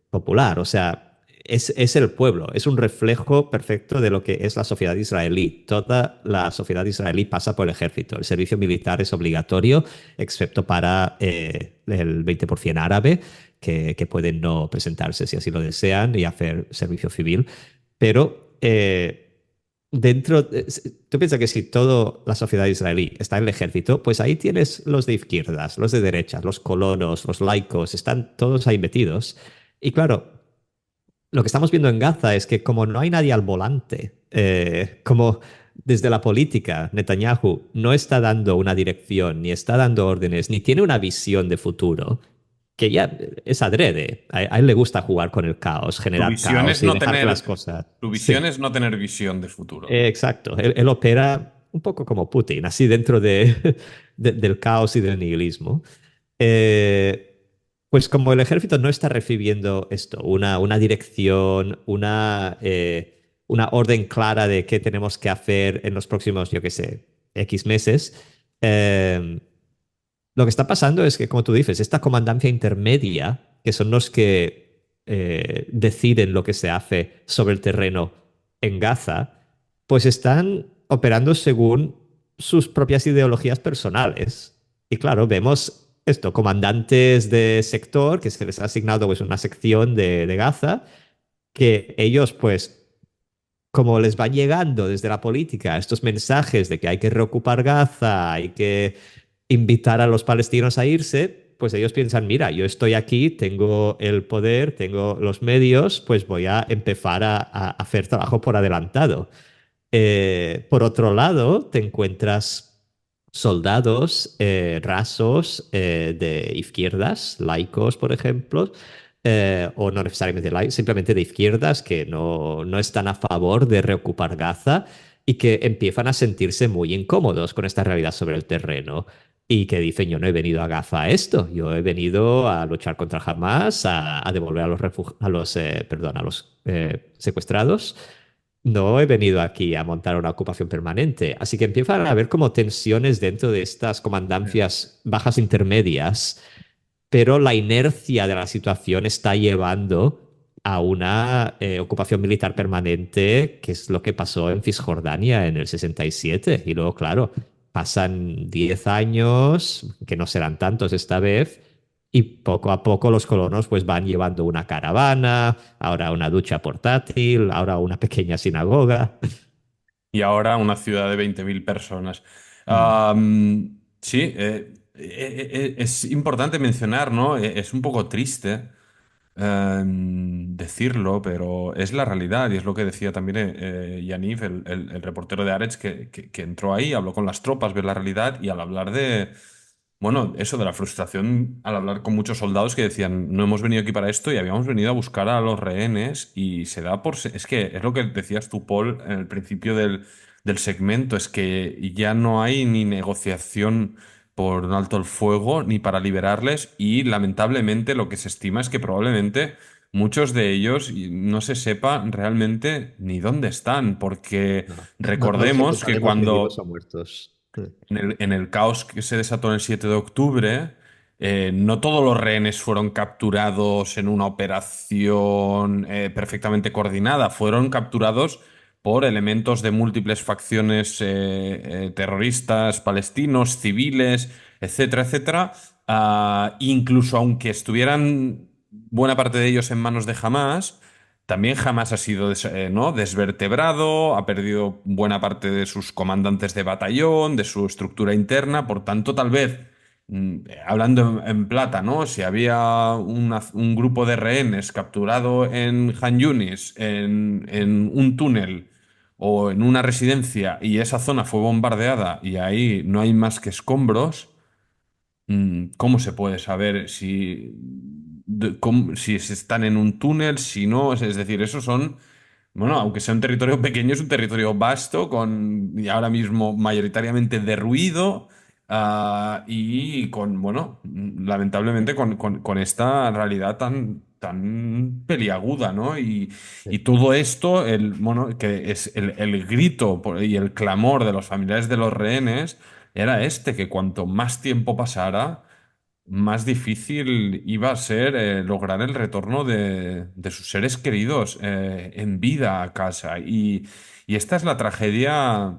popular, o sea, es el pueblo, es un reflejo perfecto de lo que es la sociedad israelí. Toda la sociedad israelí pasa por el ejército. El servicio militar es obligatorio, excepto para el 20% árabe, que pueden no presentarse si así lo desean y hacer servicio civil. Pero tú piensas que si toda la sociedad israelí está en el ejército, pues ahí tienes los de izquierdas, los de derechas, los colonos, los laicos, están todos ahí metidos. Y claro, lo que estamos viendo en Gaza es que como no hay nadie al volante, como desde la política Netanyahu no está dando una dirección, ni está dando órdenes, ni tiene una visión de futuro, que ya es adrede. A él le gusta jugar con el caos, Su generar visión es caos y no dejar que las tener, cosas... su visión Sí. es no tener visión de futuro. Exacto, él opera un poco como Putin, así dentro del caos y del nihilismo. Eh, pues como el ejército no está recibiendo esto, una dirección, una orden clara de qué tenemos que hacer en los próximos, yo qué sé, X meses, eh, lo que está pasando es que, como tú dices, esta comandancia intermedia, que son los que deciden lo que se hace sobre el terreno en Gaza, pues están operando según sus propias ideologías personales. Y claro, vemos esto, comandantes de sector que se les ha asignado pues, una sección de Gaza, que ellos pues como les va llegando desde la política estos mensajes de que hay que reocupar Gaza, hay que invitar a los palestinos a irse, pues ellos piensan, mira, yo estoy aquí, tengo el poder, tengo los medios, pues voy a empezar a hacer trabajo por adelantado. Por otro lado, te encuentras soldados rasos de izquierdas, laicos, por ejemplo, o no necesariamente laicos, simplemente de izquierdas que no están a favor de reocupar Gaza y que empiezan a sentirse muy incómodos con esta realidad sobre el terreno. Y que dicen, yo no he venido a Gaza a esto, yo he venido a luchar contra Hamas, a devolver a los secuestrados. No he venido aquí a montar una ocupación permanente. Así que empiezan a haber como tensiones dentro de estas comandancias bajas intermedias, pero la inercia de la situación está llevando a una ocupación militar permanente, que es lo que pasó en Cisjordania en el 67. Y luego, claro, pasan 10 años, que no serán tantos esta vez, y poco a poco los colonos pues van llevando una caravana, ahora una ducha portátil, ahora una pequeña sinagoga. Y ahora una ciudad de 20.000 personas. Mm. Sí, es importante mencionar, ¿no? Es un poco triste decirlo, pero es la realidad y es lo que decía también Yaniv, el reportero de Haaretz, que entró ahí, habló con las tropas, ve la realidad y al hablar de, bueno, eso de la frustración, al hablar con muchos soldados que decían, no hemos venido aquí para esto y habíamos venido a buscar a los rehenes y se da por... Es que es lo que decías tú, Paul, en el principio del segmento, es que ya no hay ni negociación por un alto el fuego ni para liberarles y lamentablemente lo que se estima es que probablemente muchos de ellos no se sepa realmente ni dónde están, porque No los recordemos que encontraremos ni vivos cuando o muertos. en el caos que se desató el 7 de octubre, no todos los rehenes fueron capturados en una operación perfectamente coordinada, fueron capturados por elementos de múltiples facciones terroristas, palestinos, civiles, etcétera, etcétera. Incluso aunque estuvieran buena parte de ellos en manos de Hamas, también jamás ha sido ¿no? desvertebrado, ha perdido buena parte de sus comandantes de batallón, de su estructura interna, por tanto, tal vez, hablando en plata, ¿no? Si había un grupo de rehenes capturado en Han Yunis, en un túnel o en una residencia, y esa zona fue bombardeada y ahí no hay más que escombros. ¿Cómo se puede saber si están en un túnel, si no? Es decir, esos son, bueno, aunque sea un territorio pequeño, es un territorio vasto, y ahora mismo mayoritariamente derruido, y con, bueno, lamentablemente con esta realidad tan, tan peliaguda, ¿no? Y sí, todo esto, bueno, que es el grito y el clamor de los familiares de los rehenes, era este, que cuanto más tiempo pasara, más difícil iba a ser lograr el retorno de sus seres queridos en vida a casa. Y esta es la tragedia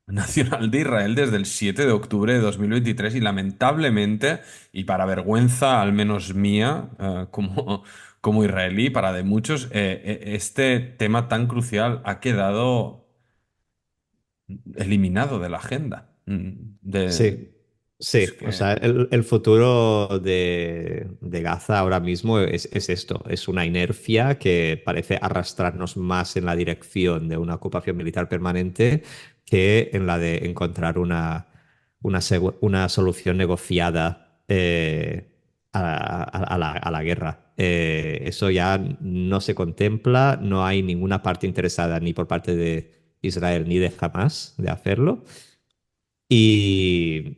nacional de Israel desde el 7 de octubre de 2023 y lamentablemente, y para vergüenza al menos mía, como israelí, para de muchos, este tema tan crucial ha quedado eliminado de la agenda. sí, Es sí. O que... sea, el futuro de Gaza ahora mismo es esto, es una inercia que parece arrastrarnos más en la dirección de una ocupación militar permanente que en la de encontrar una solución negociada a la guerra. Eso ya no se contempla, no hay ninguna parte interesada ni por parte de Israel ni de Hamas de hacerlo. Y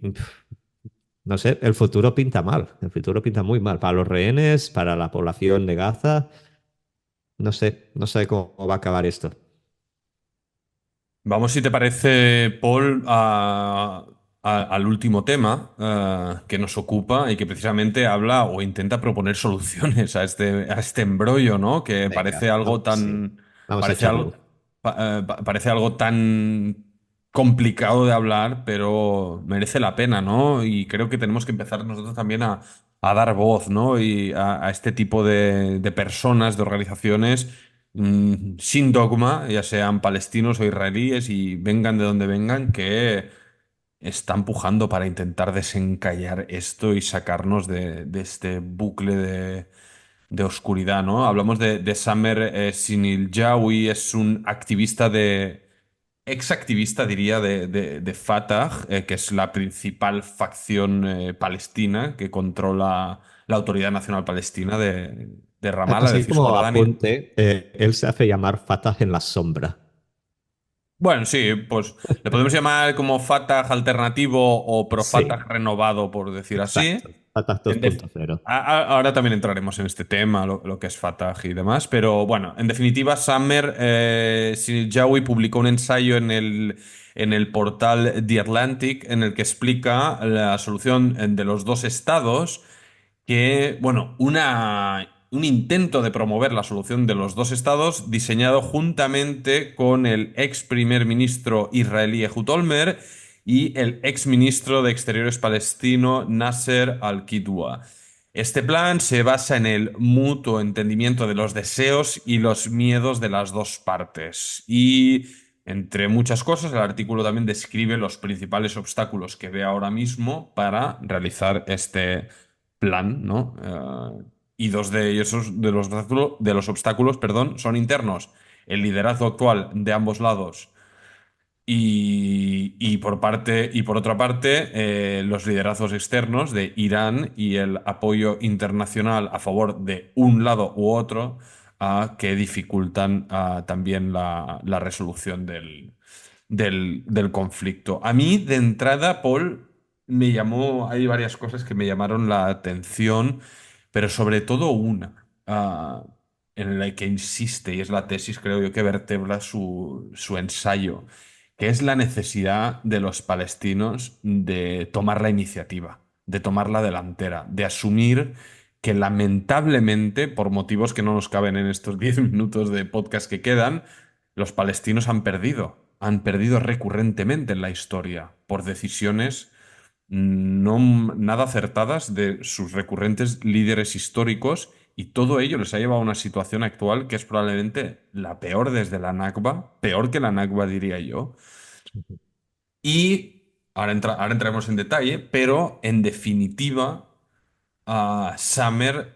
no sé, el futuro pinta mal, el futuro pinta muy mal para los rehenes, para la población de Gaza. No sé cómo va a acabar esto. Vamos, si te parece, Paul, al último tema que nos ocupa y que precisamente habla o intenta proponer soluciones a este embrollo, ¿no? Que Venga, parece algo sí, tan, vamos a parece echar algo, luz. parece algo tan complicado de hablar, pero merece la pena, ¿no? Y creo que tenemos que empezar nosotros también a dar voz, ¿no? Y a este tipo de personas, de organizaciones sin dogma, ya sean palestinos o israelíes y vengan de donde vengan, que están pujando para intentar desencallar esto y sacarnos de este bucle de oscuridad, ¿no? Hablamos de Samer Siniljawi, es un activista ex activista, diría, de Fatah, que es la principal facción palestina que controla la Autoridad Nacional Palestina de Ramallah, de Así como Cisjordania. apunte, él se hace llamar Fatah en la sombra. Bueno, sí, pues le podemos llamar como Fatah alternativo o pro Fatah Sí, renovado, por decir así. exacto. Fatah En def- 2.0. Ahora también entraremos en este tema, lo que es Fatah y demás, pero bueno, en definitiva, Summer Sinjawi publicó un ensayo en el portal The Atlantic en el que explica la solución de los dos estados que, bueno, un intento de promover la solución de los dos estados diseñado juntamente con el ex primer ministro israelí Ehud Olmert y el ex ministro de Exteriores palestino Nasser al-Kidwa. Este plan se basa en el mutuo entendimiento de los deseos y los miedos de las dos partes. Y, entre muchas cosas, el artículo también describe los principales obstáculos que ve ahora mismo para realizar este plan, ¿no? Y dos de ellos, de los obstáculos, perdón, son internos. El liderazgo actual de ambos lados y por otra parte, los liderazgos externos de Irán y el apoyo internacional a favor de un lado u otro, que dificultan también la resolución del conflicto. A mí, de entrada, Paul, hay varias cosas que me llamaron la atención, pero sobre todo una. En la que insiste, y es la tesis, creo yo, que vertebra su ensayo, que es la necesidad de los palestinos de tomar la iniciativa, de tomar la delantera, de asumir que lamentablemente, por motivos que no nos caben en estos 10 minutos de podcast que quedan, los palestinos han perdido recurrentemente en la historia por decisiones no nada acertadas de sus recurrentes líderes históricos y todo ello les ha llevado a una situación actual que es probablemente la peor desde la Nakba, peor que la Nakba diría yo. Y ahora entraremos en detalle, pero en definitiva, Summer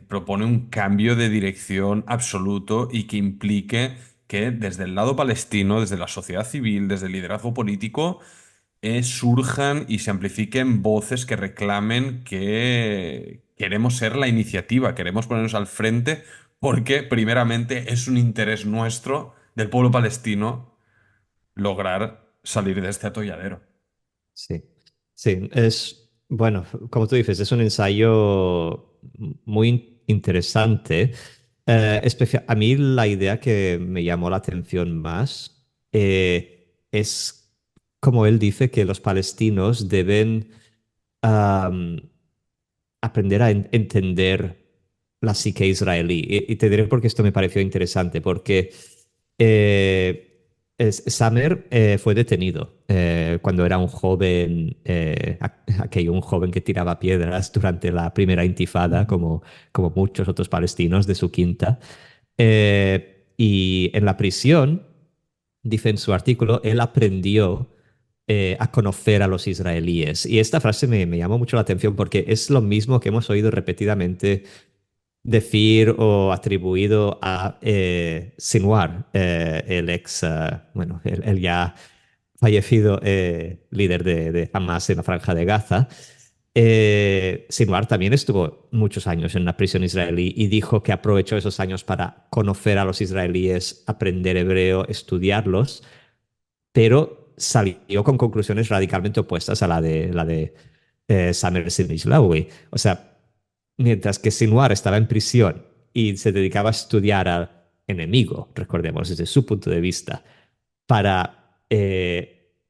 propone un cambio de dirección absoluto y que implique que desde el lado palestino, desde la sociedad civil, desde el liderazgo político, surjan y se amplifiquen voces que reclamen que queremos ser la iniciativa, queremos ponernos al frente porque primeramente es un interés nuestro del pueblo palestino lograr salir de este atolladero. Sí, sí, bueno, como tú dices, es un ensayo muy interesante. A mí la idea que me llamó la atención más es como él dice que los palestinos deben am, aprender a entender la psique israelí. Y te diré por qué esto me pareció interesante, porque Samer fue detenido cuando era un joven, aquello, un joven que tiraba piedras durante la primera intifada, como muchos otros palestinos de su quinta. Y en la prisión, dice en su artículo, él aprendió a conocer a los israelíes. Y esta frase me llamó mucho la atención porque es lo mismo que hemos oído repetidamente decir o atribuido a Sinwar, el ex, bueno, el ya fallecido líder de Hamas en la Franja de Gaza. Sinwar también estuvo muchos años en la prisión israelí y dijo que aprovechó esos años para conocer a los israelíes, aprender hebreo, estudiarlos, pero salió con conclusiones radicalmente opuestas a la de Samer Sinishlawi. O sea, mientras que Sinwar estaba en prisión y se dedicaba a estudiar al enemigo, recordemos, desde su punto de vista, para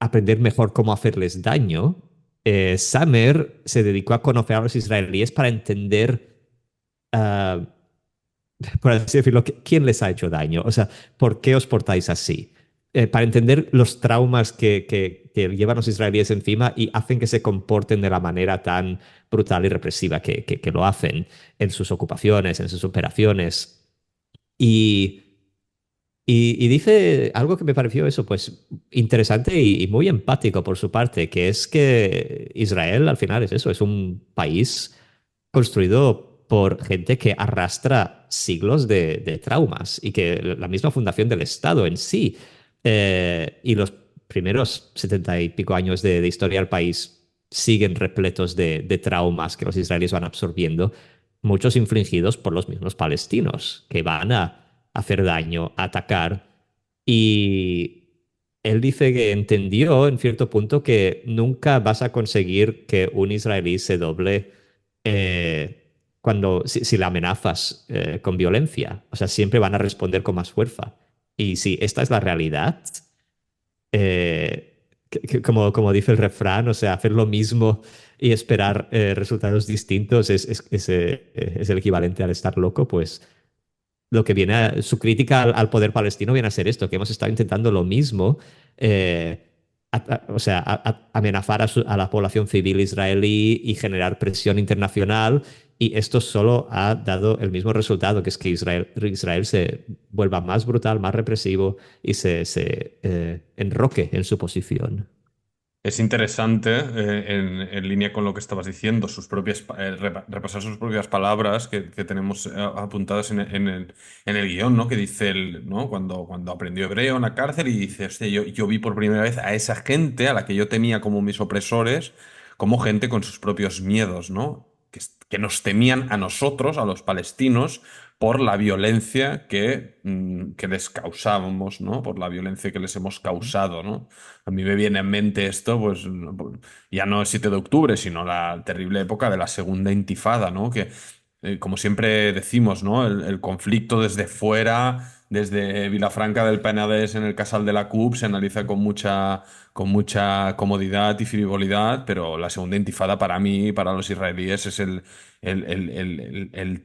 aprender mejor cómo hacerles daño, Samer se dedicó a conocer a los israelíes para entender, uh, por así decirlo, quién les ha hecho daño. O sea, ¿por qué os portáis así? Para entender los traumas que llevan los israelíes encima y hacen que se comporten de la manera tan brutal y represiva que lo hacen en sus ocupaciones, en sus operaciones. Y, y dice algo que me pareció eso, pues interesante y muy empático por su parte, que es que Israel al final es eso, es un país construido por gente que arrastra siglos de traumas y que la misma fundación del Estado en sí y los primeros 70 y pico años de historia del país siguen repletos de traumas que los israelíes van absorbiendo, muchos infligidos por los mismos palestinos, que van a hacer daño, a atacar. Y él dice que entendió en cierto punto que nunca vas a conseguir que un israelí se doble si la amenazas con violencia. O sea, siempre van a responder con más fuerza. Y si esta es la realidad, como dice el refrán, o sea, hacer lo mismo y esperar resultados distintos es el equivalente al estar loco, pues lo que viene su crítica al poder palestino viene a ser esto, que hemos estado intentando lo mismo, o sea, amenazar a la población civil israelí y generar presión internacional, y esto solo ha dado el mismo resultado, que es que Israel se vuelva más brutal, más represivo y se enroque en su posición. Es interesante, en línea con lo que estabas diciendo, repasar sus propias palabras que tenemos apuntadas en el guión, ¿no? Que dice él, ¿no? Cuando aprendió hebreo en la cárcel y dice, hostia, yo vi por primera vez a esa gente a la que yo temía como mis opresores, como gente con sus propios miedos, ¿no? Que nos temían a nosotros, a los palestinos, por la violencia que les causábamos, ¿no? Por la violencia que les hemos causado, ¿no? A mí me viene en mente esto, pues ya no el 7 de octubre, sino la terrible época de la Segunda Intifada, ¿no? Que, como siempre decimos, ¿no? El conflicto desde fuera, desde Vilafranca del Penedès en el Casal de la CUP, se analiza con mucha comodidad y frivolidad, pero la Segunda Intifada para mí, para los israelíes, es el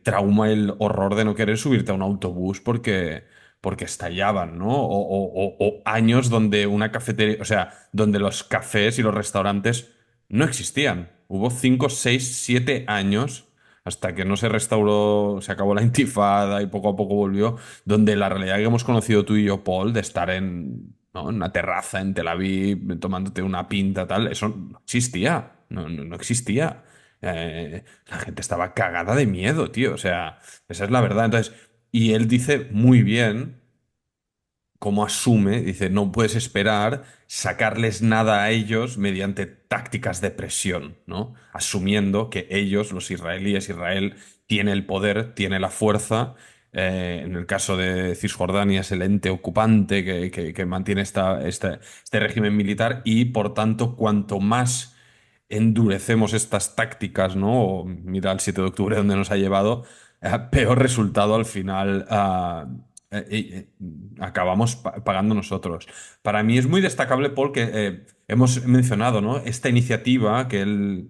trauma, el horror de no querer subirte a un autobús porque estallaban, ¿no? O años donde una cafetería, o sea, donde los cafés y los restaurantes no existían. Hubo 5, 6, 7 años hasta que no se restauró, se acabó la intifada y poco a poco volvió, donde la realidad que hemos conocido tú y yo, Paul, de estar ¿no? en una terraza en Tel Aviv tomándote una pinta, tal, eso no existía, no existía. La gente estaba cagada de miedo, tío, o sea, esa es la verdad. Entonces, y él dice muy bien cómo asume, dice, no puedes esperar sacarles nada a ellos mediante tácticas de presión, ¿no? Asumiendo que ellos, los israelíes, Israel, tiene el poder, tiene la fuerza. En el caso de Cisjordania es el ente ocupante que mantiene este régimen militar y, por tanto, cuanto más endurecemos estas tácticas, ¿no? O mira el 7 de octubre donde nos ha llevado, peor resultado al final acabamos pagando nosotros. Para mí es muy destacable, Paul, que hemos mencionado, ¿no? Esta iniciativa que él,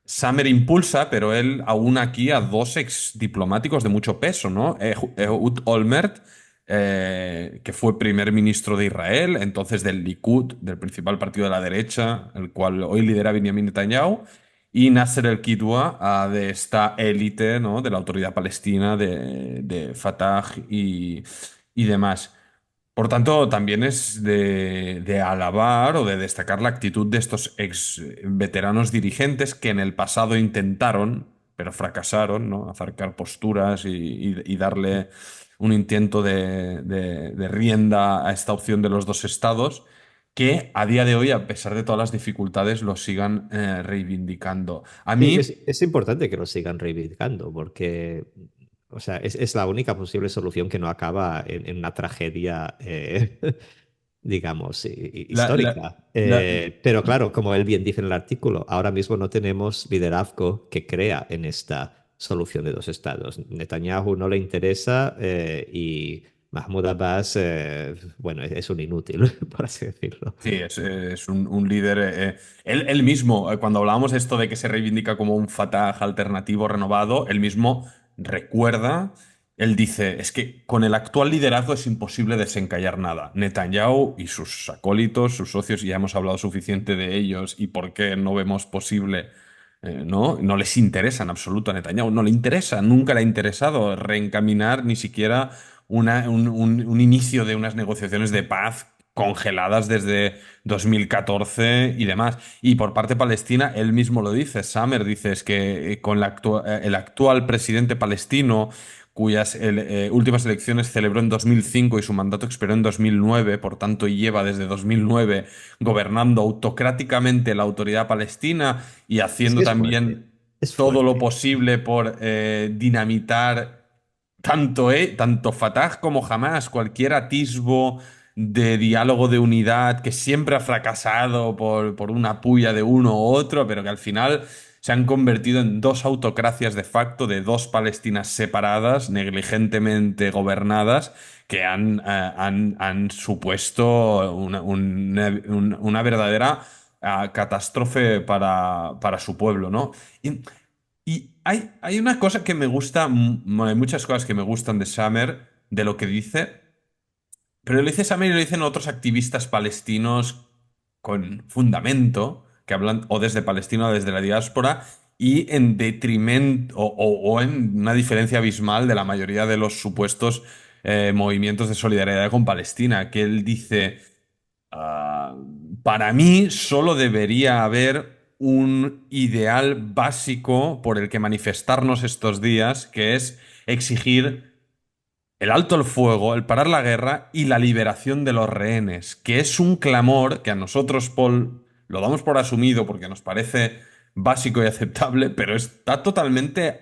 Summer impulsa, pero él aúna aquí a dos ex diplomáticos de mucho peso, ¿no? Ehud Olmert, que fue primer ministro de Israel, entonces del Likud, del principal partido de la derecha, el cual hoy lidera Benjamin Netanyahu, y Nasser el-Kidwa, de esta élite, ¿no? De la autoridad palestina, de Fatah y demás. Por tanto, también es de alabar o de destacar la actitud de estos ex veteranos dirigentes que en el pasado intentaron, pero fracasaron, ¿no? Acercar posturas y darle un intento de rienda a esta opción de los dos estados, que a día de hoy, a pesar de todas las dificultades, lo sigan reivindicando. A Sí, mí, es importante que lo sigan reivindicando porque, o sea, es la única posible solución que no acaba en una tragedia, digamos, la, la- histórica. la- Pero claro, como él bien dice en el artículo, ahora mismo no tenemos liderazgo que crea en esta solución de dos estados. Netanyahu no le interesa y Mahmoud Abbas, bueno, es un inútil, por así decirlo. Sí, es un líder. Él mismo, cuando hablábamos de esto de que se reivindica como un Fatah alternativo renovado, él mismo recuerda, él dice, es que con el actual liderazgo es imposible desencallar nada. Netanyahu y sus acólitos, sus socios, ya hemos hablado suficiente de ellos y por qué no vemos posible, ¿no? No les interesa en absoluto a Netanyahu, no le interesa, nunca le ha interesado reencaminar ni siquiera un inicio de unas negociaciones de paz congeladas desde 2014 y demás. Y por parte palestina, él mismo lo dice, Samer dice, es que con el actual presidente palestino, cuyas últimas elecciones celebró en 2005 y su mandato expiró en 2009, por tanto lleva desde 2009 gobernando autocráticamente la autoridad palestina y Es haciendo que es fuerte, también es todo lo fuerte. posible por dinamitar tanto Fatah como Hamas, cualquier atisbo de diálogo de unidad que siempre ha fracasado por una puya de uno u otro, pero que al final se han convertido en dos autocracias de facto de dos Palestinas separadas, negligentemente gobernadas, que han supuesto una verdadera catástrofe para su pueblo, ¿no? Y hay una cosa que me gusta, bueno, hay muchas cosas que me gustan de Summer, de lo que dice, pero lo dice Summer y lo dicen otros activistas palestinos con fundamento, que hablan o desde Palestina o desde la diáspora, y en detrimento o en una diferencia abismal de la mayoría de los supuestos movimientos de solidaridad con Palestina, que él dice. Ah, para mí solo debería haber un ideal básico por el que manifestarnos estos días, que es exigir el alto al fuego, el parar la guerra y la liberación de los rehenes, que es un clamor que a nosotros, Paul, lo damos por asumido porque nos parece básico y aceptable, pero está totalmente,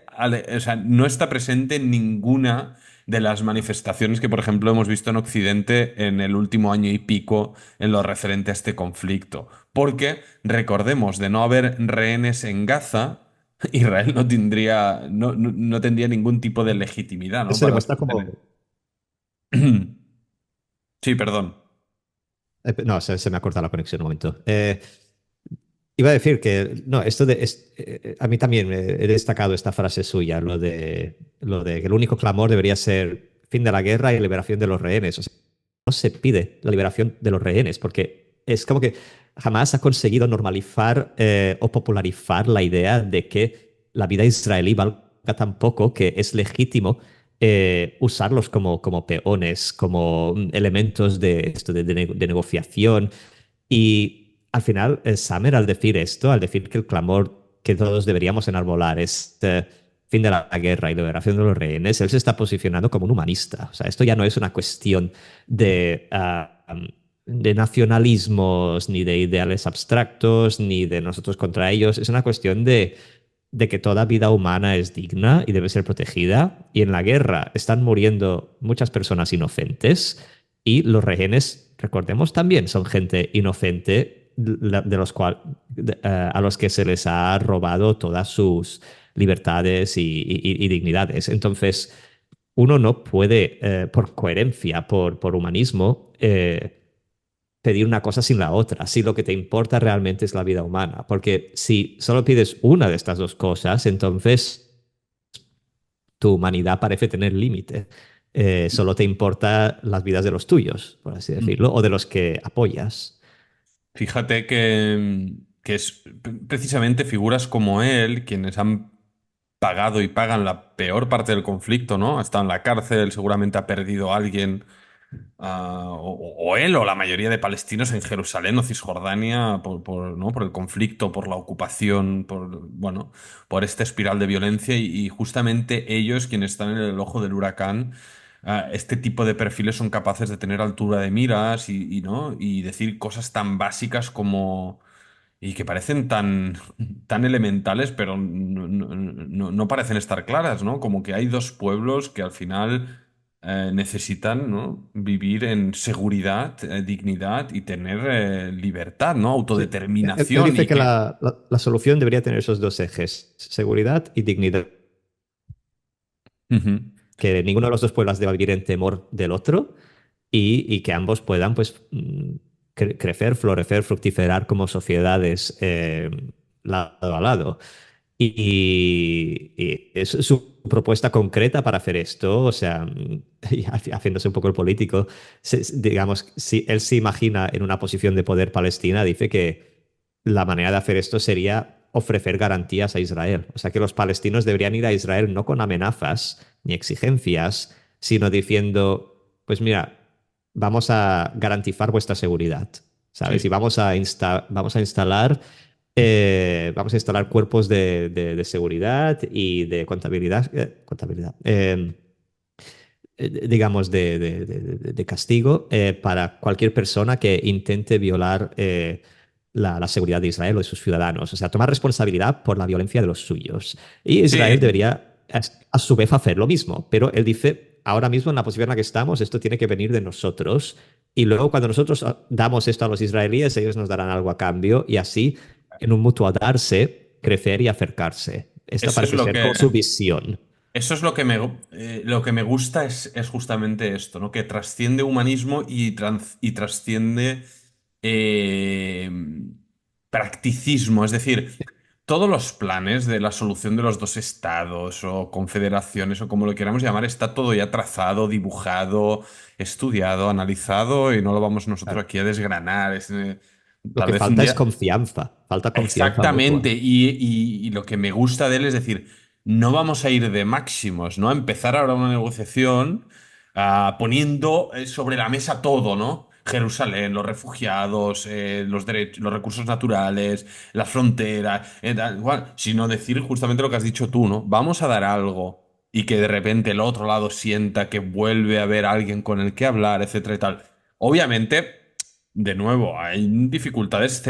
o sea, no está presente en ninguna de las manifestaciones que, por ejemplo, hemos visto en Occidente en el último año y pico en lo referente a este conflicto. Porque, recordemos, de no haber rehenes en Gaza, Israel no tendría ningún tipo de legitimidad, ¿no? Eso Para demuestra sostener. como... Sí, perdón. No, se me ha cortado la conexión un momento. Iba a decir que, no, a mí también he destacado esta frase suya, lo de que el único clamor debería ser fin de la guerra y liberación de los rehenes. O sea, no se pide la liberación de los rehenes, porque es como que jamás ha conseguido normalizar o popularizar la idea de que la vida israelí valga tan poco que es legítimo usarlos como peones, como elementos de negociación. Y al final, Summer, al decir esto, al decir que el clamor que todos deberíamos enarbolar es fin de la guerra y liberación de los rehenes, él se está posicionando como un humanista. O sea, esto ya no es una cuestión de nacionalismos, ni de ideales abstractos, ni de nosotros contra ellos. Es una cuestión de que toda vida humana es digna y debe ser protegida. Y en la guerra están muriendo muchas personas inocentes y los rehenes, recordemos, también son gente inocente de los a los que se les ha robado todas libertades y dignidades. Entonces, uno no puede, por coherencia, por humanismo, pedir una cosa sin la otra, si lo que te importa realmente es la vida humana. Porque si solo pides una de estas dos cosas, entonces tu humanidad parece tener límite. Solo te importa las vidas de los tuyos, por así decirlo, o de los que apoyas. Fíjate que es precisamente figuras como él quienes han pagado y pagan la peor parte del conflicto, ¿no? Ha estado en la cárcel, seguramente ha perdido a alguien, o él o la mayoría de palestinos en Jerusalén o Cisjordania ¿no? Por el conflicto, por la ocupación, bueno, por esta espiral de violencia y justamente ellos quienes están en el ojo del huracán. Este tipo de perfiles son capaces de tener altura de miras ¿no? Y decir cosas tan básicas como y que parecen tan elementales, pero no parecen estar claras, ¿no? Como que hay dos pueblos que al final necesitan, ¿no? Vivir en seguridad, dignidad y tener libertad, ¿no? Sí. Él Autodeterminación dice y que que... la solución debería tener esos dos ejes, seguridad y dignidad, Ujú. que ninguno de los dos pueblos deba vivir en temor del otro y que ambos puedan pues, crecer, florecer, fructiferar como sociedades lado a lado. Y es su propuesta concreta para hacer esto, o sea, y haciéndose un poco el político, digamos, si él se imagina en una posición de poder palestina, dice que la manera de hacer esto sería ofrecer garantías a Israel. O sea, que los palestinos deberían ir a Israel no con amenazas ni exigencias, sino diciendo, pues mira, vamos a garantizar vuestra seguridad, ¿sabes? Y Sí. vamos a instalar cuerpos de seguridad y de contabilidad, digamos, de castigo para cualquier persona que intente violar la seguridad de Israel o de sus ciudadanos. O sea, tomar responsabilidad por la violencia de los suyos. Y Israel Sí, debería, a su vez, hacer lo mismo. Pero él dice, ahora mismo en la posición en la que estamos, esto tiene que venir de nosotros. Y luego, cuando nosotros damos esto a los israelíes, ellos nos darán algo a cambio. Y así, en un mutuo darse, crecer y acercarse. Esta eso es parece lo ser como que... su visión. Eso es lo que me gusta es justamente esto, ¿no? Que trasciende humanismo y trasciende eh, practicismo. Es decir, todos los planes de la solución de los dos estados o confederaciones o como lo queramos llamar, está todo ya trazado, dibujado, estudiado, analizado y no lo vamos nosotros Claro. aquí a desgranar. Lo Tal que vez un falta es día... confianza, falta confianza mutua. Exactamente, y lo que me gusta de él es decir, no vamos a ir de máximos, ¿no? A empezar ahora una negociación poniendo sobre la mesa todo, ¿no? Jerusalén, los refugiados, los derechos, los recursos naturales, las fronteras, tal, igual, sino decir justamente lo que has dicho tú, ¿no? Vamos a dar algo y que de repente el otro lado sienta que vuelve a haber alguien con el que hablar, etcétera y tal. Obviamente, de nuevo, hay dificultades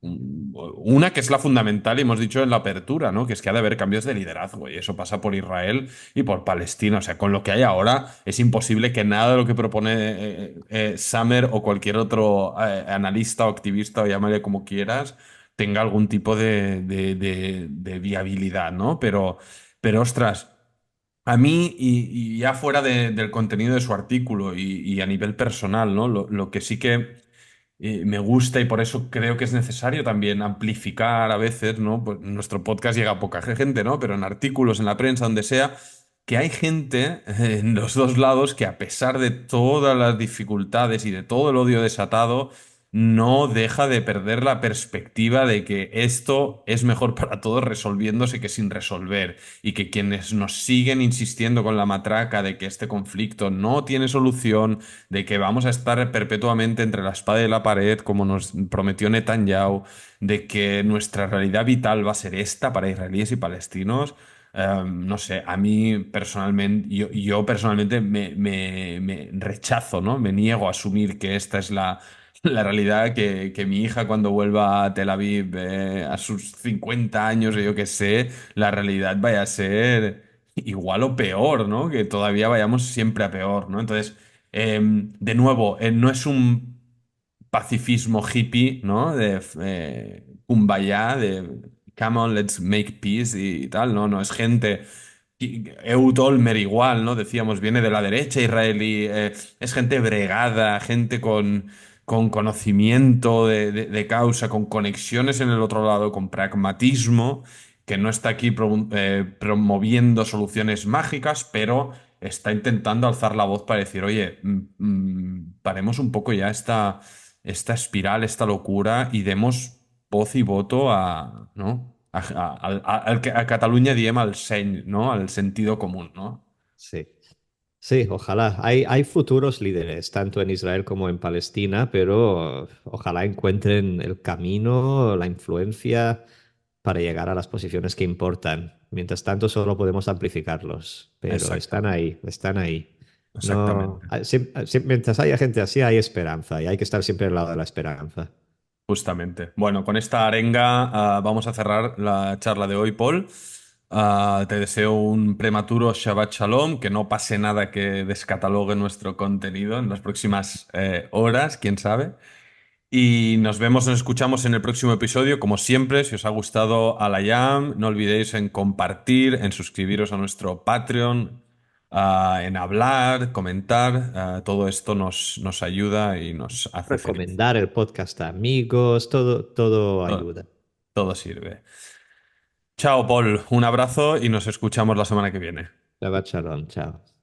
una que es la fundamental y hemos dicho en la apertura, ¿no? Que es que ha de haber cambios de liderazgo y eso pasa por Israel y por Palestina. O sea, con lo que hay ahora es imposible que nada de lo que propone Summer o cualquier otro analista o activista o llámale como quieras tenga algún tipo de viabilidad, ¿no? Pero ostras. A mí, y ya fuera del contenido de su artículo y a nivel personal, ¿no? Lo que sí que me gusta y por eso creo que es necesario también amplificar a veces, ¿no? Pues nuestro podcast llega a poca gente, ¿no? Pero en artículos, en la prensa, donde sea, que hay gente en los dos lados que a pesar de todas las dificultades y de todo el odio desatado, no deja de perder la perspectiva de que esto es mejor para todos resolviéndose que sin resolver y que quienes nos siguen insistiendo con la matraca de que este conflicto no tiene solución, de que vamos a estar perpetuamente entre la espada y la pared, como nos prometió Netanyahu, de que nuestra realidad vital va a ser esta para israelíes y palestinos. No sé, a mí personalmente, yo personalmente me rechazo, ¿no? Me niego a asumir que esta es la realidad que mi hija cuando vuelva a Tel Aviv a sus 50 años o yo qué sé, la realidad vaya a ser igual o peor, ¿no? Que todavía vayamos siempre a peor, ¿no? Entonces, de nuevo, no es un pacifismo hippie, ¿no? De kumbaya, come on, let's make peace y tal, no, no, es gente. Ehud Olmert igual, ¿no? Decíamos, viene de la derecha israelí, es gente bregada, gente con conocimiento de causa, con conexiones en el otro lado, con pragmatismo, que no está aquí promoviendo soluciones mágicas, pero está intentando alzar la voz para decir, oye, paremos un poco ya esta espiral, esta locura y demos voz y voto a, ¿no? A Catalunya diem al seny, ¿no? Al sentido común, ¿no? Sí. Sí, ojalá. Hay futuros líderes, tanto en Israel como en Palestina, pero ojalá encuentren el camino, la influencia para llegar a las posiciones que importan. Mientras tanto, solo podemos amplificarlos, pero están Exactamente, ahí, están ahí. No, exactamente. mientras haya gente así, hay esperanza y hay que estar siempre al lado de la esperanza. Justamente. Bueno, con esta arenga, vamos a cerrar la charla de hoy, Paul. Te deseo un prematuro Shabbat Shalom, que no pase nada que descatalogue nuestro contenido en las próximas horas, quién sabe. Y nos escuchamos en el próximo episodio. Como siempre, si os ha gustado Alayam, no olvidéis en compartir, en suscribiros a nuestro Patreon, en hablar, comentar. Todo esto nos ayuda y nos hace feliz. Recomendar el podcast a amigos, todo Todo, ayuda. todo sirve. Chao, Paul. Un abrazo y nos escuchamos la semana que viene. Shabbat shalom, chao.